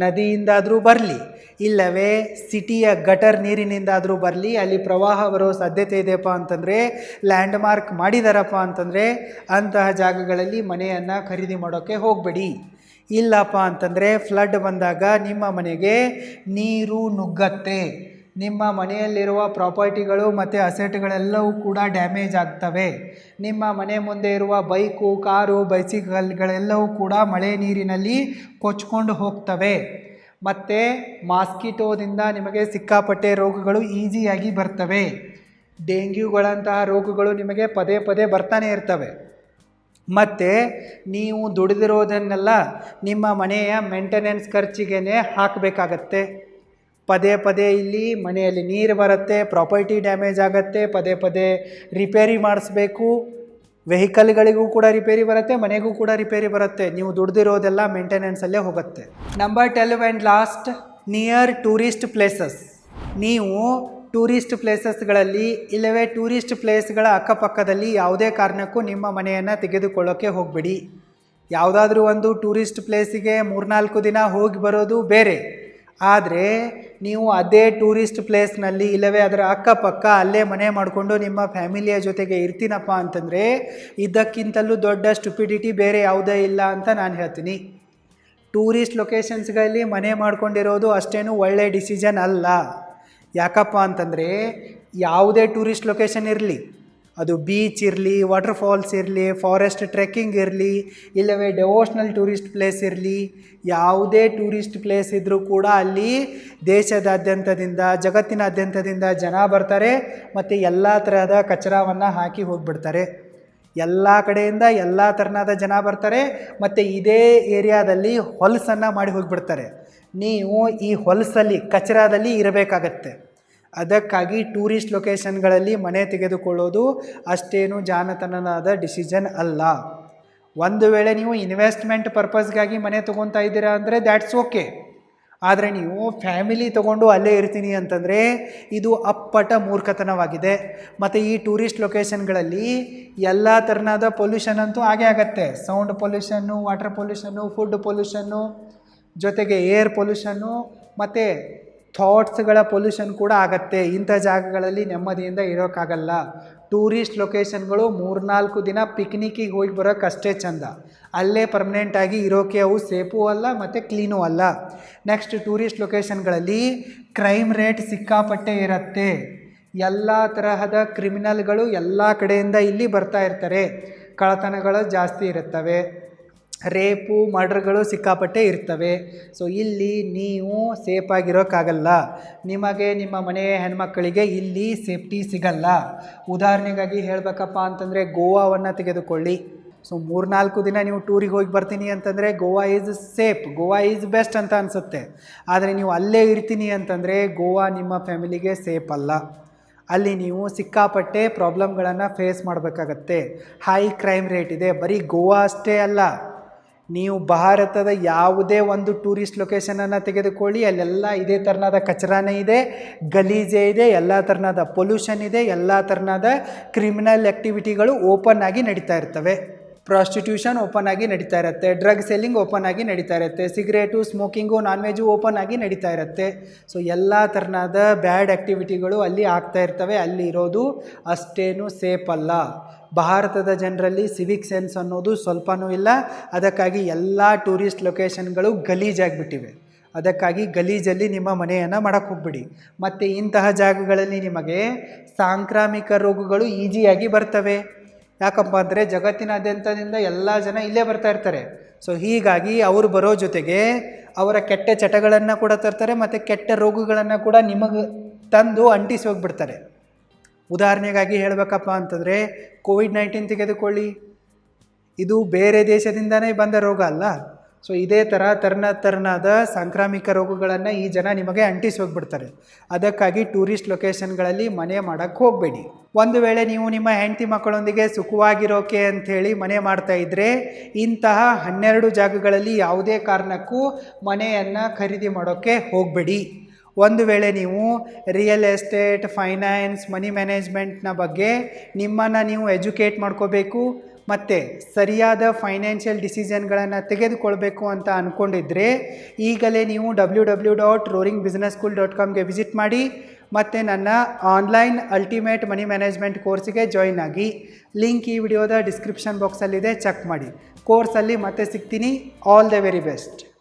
ನದಿಯಿಂದಾದರೂ ಬರಲಿ, ಇಲ್ಲವೇ ಸಿಟಿಯ ಗಟರ್ ನೀರಿನಿಂದಾದರೂ ಬರಲಿ, ಅಲ್ಲಿ ಪ್ರವಾಹ ಬರೋ ಸಾಧ್ಯತೆ ಇದೆಯಪ್ಪ ಅಂತಂದರೆ, ಲ್ಯಾಂಡ್ ಮಾರ್ಕ್ ಮಾಡಿದಾರಪ್ಪ ಅಂತಂದರೆ ಅಂತಹ ಜಾಗಗಳಲ್ಲಿ ಮನೆಯನ್ನು ಖರೀದಿ ಮಾಡೋಕ್ಕೆ ಹೋಗಬೇಡಿ. ಇಲ್ಲಪ್ಪ ಅಂತಂದರೆ ಫ್ಲಡ್ ಬಂದಾಗ ನಿಮ್ಮ ಮನೆಗೆ ನೀರು ನುಗ್ಗತ್ತೆ, ನಿಮ್ಮ ಮನೆಯಲ್ಲಿರುವ ಪ್ರಾಪರ್ಟಿಗಳು ಮತ್ತು ಅಸೆಟ್ಗಳೆಲ್ಲವೂ ಕೂಡ ಡ್ಯಾಮೇಜ್ ಆಗ್ತವೆ. ನಿಮ್ಮ ಮನೆ ಮುಂದೆ ಇರುವ ಬೈಕು, ಕಾರು, ಬೈಸಿಕಲ್ಗಳೆಲ್ಲವೂ ಕೂಡ ಮಳೆ ನೀರಿನಲ್ಲಿ ಕೊಚ್ಕೊಂಡು ಹೋಗ್ತವೆ. ಮತ್ತು ಮಾಸ್ಕಿಟೋದಿಂದ ನಿಮಗೆ ಸಿಕ್ಕಾಪಟ್ಟೆ ರೋಗಗಳು ಈಸಿಯಾಗಿ ಬರ್ತವೆ. ಡೆಂಗ್ಯೂಗಳಂತಹ ರೋಗಗಳು ನಿಮಗೆ ಪದೇ ಪದೇ ಬರ್ತಾನೆ ಇರ್ತವೆ. ಮತ್ತು ನೀವು ದುಡಿದಿರೋದನ್ನೆಲ್ಲ ನಿಮ್ಮ ಮನೆಯ ಮೇಂಟೆನೆನ್ಸ್ ಖರ್ಚಿಗೆ ಹಾಕಬೇಕಾಗತ್ತೆ. ಪದೇ ಪದೇ ಇಲ್ಲಿ ಮನೆಯಲ್ಲಿ ನೀರು ಬರುತ್ತೆ, ಪ್ರಾಪರ್ಟಿ ಡ್ಯಾಮೇಜ್ ಆಗುತ್ತೆ, ಪದೇ ಪದೇ ರಿಪೇರಿ ಮಾಡಿಸ್ಬೇಕು. ವೆಹಿಕಲ್ಗಳಿಗೂ ಕೂಡ ರಿಪೇರಿ ಬರುತ್ತೆ, ಮನೆಗೂ ಕೂಡ ರಿಪೇರಿ ಬರುತ್ತೆ. ನೀವು ದುಡ್ದಿರೋದೆಲ್ಲ ಮೇಂಟೆನೆನ್ಸಲ್ಲೇ ಹೋಗುತ್ತೆ. Number 12 and last, near tourist places. ನೀವು ಟೂರಿಸ್ಟ್ ಪ್ಲೇಸಸ್ಗಳಲ್ಲಿ ಇಲ್ಲವೇ ಟೂರಿಸ್ಟ್ ಪ್ಲೇಸ್ಗಳ ಅಕ್ಕಪಕ್ಕದಲ್ಲಿ ಯಾವುದೇ ಕಾರಣಕ್ಕೂ ನಿಮ್ಮ ಮನೆಯನ್ನು ತೆಗೆದುಕೊಳ್ಳೋಕ್ಕೆ ಹೋಗಬೇಡಿ. ಯಾವುದಾದ್ರೂ ಒಂದು ಟೂರಿಸ್ಟ್ ಪ್ಲೇಸಿಗೆ 3-4 ದಿನ ಹೋಗಿ ಬರೋದು ಬೇರೆ, ಆದರೆ ನೀವು ಅದೇ ಟೂರಿಸ್ಟ್ ಪ್ಲೇಸ್ನಲ್ಲಿ ಇಲ್ಲವೇ ಅದರ ಅಕ್ಕಪಕ್ಕ ಅಲ್ಲೇ ಮನೆ ಮಾಡಿಕೊಂಡು ನಿಮ್ಮ ಫ್ಯಾಮಿಲಿಯ ಜೊತೆಗೆ ಇರ್ತೀನಪ್ಪ ಅಂತಂದರೆ ಇದಕ್ಕಿಂತಲೂ ದೊಡ್ಡ ಸ್ಟುಪಿಡಿಟಿ ಬೇರೆ ಯಾವುದೇ ಇಲ್ಲ ಅಂತ ನಾನು ಹೇಳ್ತೀನಿ. ಟೂರಿಸ್ಟ್ ಲೊಕೇಶನ್ಸ್ಗಳಲ್ಲಿ ಮನೆ ಮಾಡ್ಕೊಂಡಿರೋದು ಅಷ್ಟೇನು ಒಳ್ಳೆಯ ಡಿಸಿಷನ್ ಅಲ್ಲ. ಯಾಕಪ್ಪ ಅಂತಂದರೆ ಯಾವುದೇ ಟೂರಿಸ್ಟ್ ಲೊಕೇಶನ್ ಇರಲಿ, ಅದು ಬೀಚ್ ಇರಲಿ, ವಾಟರ್ ಫಾಲ್ಸ್ ಇರಲಿ, ಫಾರೆಸ್ಟ್ ಟ್ರೆಕ್ಕಿಂಗ್ ಇರಲಿ, ಇಲ್ಲವೇ ಡೆವೋಷ್ನಲ್ ಟೂರಿಸ್ಟ್ ಪ್ಲೇಸ್ ಇರಲಿ, ಯಾವುದೇ ಟೂರಿಸ್ಟ್ ಪ್ಲೇಸ್ ಇದ್ದರೂ ಕೂಡ ಅಲ್ಲಿ ದೇಶದಾದ್ಯಂತದಿಂದ ಜಗತ್ತಿನಾದ್ಯಂತದಿಂದ ಜನ ಬರ್ತಾರೆ ಮತ್ತು ಎಲ್ಲ ತರಹದ ಕಚರಾವನ್ನು ಹಾಕಿ ಹೋಗಿಬಿಡ್ತಾರೆ. ಎಲ್ಲ ಕಡೆಯಿಂದ ಎಲ್ಲ ಥರನಾದ ಜನ ಬರ್ತಾರೆ ಮತ್ತು ಇದೇ ಏರಿಯಾದಲ್ಲಿ ಹೊಲಸನ್ನು ಮಾಡಿ ಹೋಗಿಬಿಡ್ತಾರೆ. ನೀವು ಈ ಹೊಲಸಲ್ಲಿ ಕಚರಾದಲ್ಲಿ ಇರಬೇಕಾಗತ್ತೆ. ಅದಕ್ಕಾಗಿ ಟೂರಿಸ್ಟ್ ಲೊಕೇಶನ್ಗಳಲ್ಲಿ ಮನೆ ತೆಗೆದುಕೊಳ್ಳೋದು ಅಷ್ಟೇನು ಜಾಣತನದ ಡಿಸಿಷನ್ ಅಲ್ಲ. ಒಂದು ವೇಳೆ ನೀವು ಇನ್ವೆಸ್ಟ್ಮೆಂಟ್ ಪರ್ಪಸ್ಗಾಗಿ ಮನೆ ತೊಗೊತಾ ಇದ್ದೀರಾ ಅಂದರೆ ದ್ಯಾಟ್ಸ್ ಓಕೆ. ಆದರೆ ನೀವು ಫ್ಯಾಮಿಲಿ ತೊಗೊಂಡು ಅಲ್ಲೇ ಇರ್ತೀನಿ ಅಂತಂದರೆ ಇದು ಅಪ್ಪಟ ಮೂರ್ಖತನವಾಗಿದೆ. ಮತ್ತು ಈ ಟೂರಿಸ್ಟ್ ಲೊಕೇಶನ್ಗಳಲ್ಲಿ ಎಲ್ಲ ಥರನಾದ ಪೊಲ್ಯೂಷನ್ ಅಂತೂ ಆಗೇ ಆಗತ್ತೆ. Sound pollution, water pollution, food pollution, ಜೊತೆಗೆ ಏರ್ ಪೊಲ್ಯೂಷನ್ನು ಮತ್ತು ಥಾಟ್ಸ್ಗಳ ಪೊಲ್ಯೂಷನ್ ಕೂಡ ಆಗತ್ತೆ. ಇಂಥ ಜಾಗಗಳಲ್ಲಿ ನೆಮ್ಮದಿಯಿಂದ ಇರೋಕ್ಕಾಗಲ್ಲ. ಟೂರಿಸ್ಟ್ ಲೊಕೇಶನ್ಗಳು 3-4 ದಿನ ಪಿಕ್ನಿಕ್ಕಿಗೆ ಹೋಗಿ ಬರೋಕ್ಕಷ್ಟೇ ಚೆಂದ. ಅಲ್ಲೇ ಪರ್ಮನೆಂಟಾಗಿ ಇರೋಕ್ಕೆ ಅವು ಸೇಫೂ ಅಲ್ಲ ಮತ್ತು ಕ್ಲೀನೂ ಅಲ್ಲ. ನೆಕ್ಸ್ಟ್, ಟೂರಿಸ್ಟ್ ಲೊಕೇಶನ್ಗಳಲ್ಲಿ ಕ್ರೈಮ್ ರೇಟ್ ಸಿಕ್ಕಾಪಟ್ಟೆ ಇರುತ್ತೆ. ಎಲ್ಲ ತರಹದ ಕ್ರಿಮಿನಲ್ಗಳು ಎಲ್ಲ ಕಡೆಯಿಂದ ಇಲ್ಲಿ ಬರ್ತಾ ಇರ್ತಾರೆ. ಕಳ್ಳತನಗಳು ಜಾಸ್ತಿ ಇರುತ್ತವೆ, ರೇಪು ಮರ್ಡರ್ಗಳು ಸಿಕ್ಕಾಪಟ್ಟೆ ಇರ್ತವೆ. ಸೊ ಇಲ್ಲಿ ನೀವು ಸೇಫಾಗಿರೋಕ್ಕಾಗಲ್ಲ. ನಿಮಗೆ ನಿಮ್ಮ ಮನೆಯ ಹೆಣ್ಮಕ್ಕಳಿಗೆ ಇಲ್ಲಿ ಸೇಫ್ಟಿ ಸಿಗಲ್ಲ. ಉದಾಹರಣೆಗಾಗಿ ಹೇಳಬೇಕಪ್ಪ ಅಂತಂದರೆ ಗೋವಾವನ್ನು ತೆಗೆದುಕೊಳ್ಳಿ. ಸೊ 3-4 ದಿನ ನೀವು ಟೂರಿಗೆ ಹೋಗಿ ಬರ್ತೀನಿ ಅಂತಂದರೆ Goa is safe, Goa is best ಅಂತ ಅನಿಸುತ್ತೆ. ಆದರೆ ನೀವು ಅಲ್ಲೇ ಇರ್ತೀನಿ ಅಂತಂದರೆ ಗೋವಾ ನಿಮ್ಮ ಫ್ಯಾಮಿಲಿಗೆ ಸೇಫ್ ಅಲ್ಲ. ಅಲ್ಲಿ ನೀವು ಸಿಕ್ಕಾಪಟ್ಟೆ ಪ್ರಾಬ್ಲಮ್ಗಳನ್ನು ಫೇಸ್ ಮಾಡಬೇಕಾಗತ್ತೆ. ಹೈ ಕ್ರೈಮ್ ರೇಟ್ ಇದೆ. ಬರೀ ಗೋವಾ ಅಷ್ಟೇ ಅಲ್ಲ, ನೀವು ಭಾರತದ ಯಾವುದೇ ಒಂದು ಟೂರಿಸ್ಟ್ ಲೊಕೇಶನನ್ನು ತೆಗೆದುಕೊಳ್ಳಿ, ಅಲ್ಲೆಲ್ಲ ಇದೇ ಥರನಾದ ಕಚರಾನೇ ಇದೆ, ಗಲೀಜೆ ಇದೆ, ಎಲ್ಲ ಥರನಾದ ಪೊಲ್ಯೂಷನ್ ಇದೆ, ಎಲ್ಲ ಥರನಾದ ಕ್ರಿಮಿನಲ್ ಆ್ಯಕ್ಟಿವಿಟಿಗಳು ಓಪನ್ ಆಗಿ ನಡೀತಾ ಇರ್ತವೆ. ಪ್ರಾಸ್ಟಿಟ್ಯೂಷನ್ ಓಪನ್ ಆಗಿ ನಡೀತಾ ಇರುತ್ತೆ, ಡ್ರಗ್ ಸೆಲ್ಲಿಂಗ್ ಓಪನ್ ಆಗಿ ನಡೀತಾ ಇರುತ್ತೆ, cigarette, smoking, non veg open ಆಗಿ ನಡೀತಾ ಇರುತ್ತೆ. ಸೊ ಎಲ್ಲ ಥರನಾದ ಬ್ಯಾಡ್ ಆ್ಯಕ್ಟಿವಿಟಿಗಳು ಅಲ್ಲಿ ಆಗ್ತಾ ಇರ್ತವೆ. ಅಲ್ಲಿ ಇರೋದು ಅಷ್ಟೇನು ಸೇಫ್ ಅಲ್ಲ. ಭಾರತದ ಜನರಲ್ಲಿ ಸಿವಿಕ್ ಸೆನ್ಸ್ ಅನ್ನೋದು ಸ್ವಲ್ಪನೂ ಇಲ್ಲ. ಅದಕ್ಕಾಗಿ ಎಲ್ಲ ಟೂರಿಸ್ಟ್ ಲೊಕೇಶನ್ಗಳು ಗಲೀಜಾಗಿಬಿಟ್ಟಿವೆ. ಅದಕ್ಕಾಗಿ ಗಲೀಜಲ್ಲಿ ನಿಮ್ಮ ಮನೆಯನ್ನು ಮಾಡೋಕ್ಕೆ ಹೋಗ್ಬಿಡಿ. ಮತ್ತು ಇಂತಹ ಜಾಗಗಳಲ್ಲಿ ನಿಮಗೆ ಸಾಂಕ್ರಾಮಿಕ ರೋಗಗಳು ಈಸಿಯಾಗಿ ಬರ್ತವೆ. ಯಾಕಪ್ಪ ಅಂದರೆ ಜಗತ್ತಿನಾದ್ಯಂತದಿಂದ ಎಲ್ಲ ಜನ ಇಲ್ಲೇ ಬರ್ತಾ ಇರ್ತಾರೆ. ಸೊ ಹೀಗಾಗಿ ಅವರು ಬರೋ ಜೊತೆಗೆ ಅವರ ಕೆಟ್ಟ ಚಟಗಳನ್ನು ಕೂಡ ತರ್ತಾರೆ ಮತ್ತು ಕೆಟ್ಟ ರೋಗಗಳನ್ನು ಕೂಡ ನಿಮಗೆ ತಂದು ಅಂಟಿಸಿ ಹೋಗಿಬಿಡ್ತಾರೆ. ಉದಾಹರಣೆಗಾಗಿ ಹೇಳಬೇಕಪ್ಪ ಅಂತಂದರೆ ಕೋವಿಡ್-19 ತೆಗೆದುಕೊಳ್ಳಿ. ಇದು ಬೇರೆ ದೇಶದಿಂದನೇ ಬಂದ ರೋಗ ಅಲ್ಲ. ಸೊ ಇದೇ ಥರನಾದ ಸಾಂಕ್ರಾಮಿಕ ರೋಗಗಳನ್ನು ಈ ಜನ ನಿಮಗೆ ಅಂಟಿಸಿ ಹೋಗಿಬಿಡ್ತಾರೆ. ಅದಕ್ಕಾಗಿ ಟೂರಿಸ್ಟ್ ಲೊಕೇಶನ್ಗಳಲ್ಲಿ ಮನೆ ಮಾಡೋಕ್ಕೆ ಹೋಗಬೇಡಿ. ಒಂದು ವೇಳೆ ನೀವು ನಿಮ್ಮ ಹೆಂಡತಿ ಮಕ್ಕಳೊಂದಿಗೆ ಸುಖವಾಗಿರೋಕೆ ಅಂಥೇಳಿ ಮನೆ ಮಾಡ್ತಾ ಇದ್ದರೆ ಇಂತಹ 12 ಜಾಗಗಳಲ್ಲಿ ಯಾವುದೇ ಕಾರಣಕ್ಕೂ ಮನೆಯನ್ನು ಖರೀದಿ ಮಾಡೋಕ್ಕೆ ಹೋಗಬೇಡಿ. ಒಂದು ವೇಳೆ ನೀವು ರಿಯಲ್ ಎಸ್ಟೇಟ್, ಫೈನಾನ್ಸ್, ಮನಿ ಮ್ಯಾನೇಜ್ಮೆಂಟ್ನ ಬಗ್ಗೆ ನಿಮ್ಮನ್ನು ನೀವು ಎಜುಕೇಟ್ ಮಾಡ್ಕೋಬೇಕು ಮತ್ತು ಸರಿಯಾದ ಫೈನಾನ್ಷಿಯಲ್ ಡಿಸಿಷನ್ಗಳನ್ನು ತೆಗೆದುಕೊಳ್ಬೇಕು ಅಂತ ಅಂದ್ಕೊಂಡಿದ್ರೆ ಈಗಲೇ ನೀವು www.roaringbusinesschool.comಗೆ ವಿಸಿಟ್ ಮಾಡಿ ಮತ್ತು ನನ್ನ ಆನ್ಲೈನ್ ಅಲ್ಟಿಮೇಟ್ ಮನಿ ಮ್ಯಾನೇಜ್ಮೆಂಟ್ ಕೋರ್ಸಿಗೆ ಜಾಯಿನ್ ಆಗಿ. ಲಿಂಕ್ ಈ ವಿಡಿಯೋದ ಡಿಸ್ಕ್ರಿಪ್ಷನ್ ಬಾಕ್ಸಲ್ಲಿದೆ, ಚೆಕ್ ಮಾಡಿ. ಕೋರ್ಸಲ್ಲಿ ಮತ್ತೆ ಸಿಗ್ತೀನಿ. All the very best.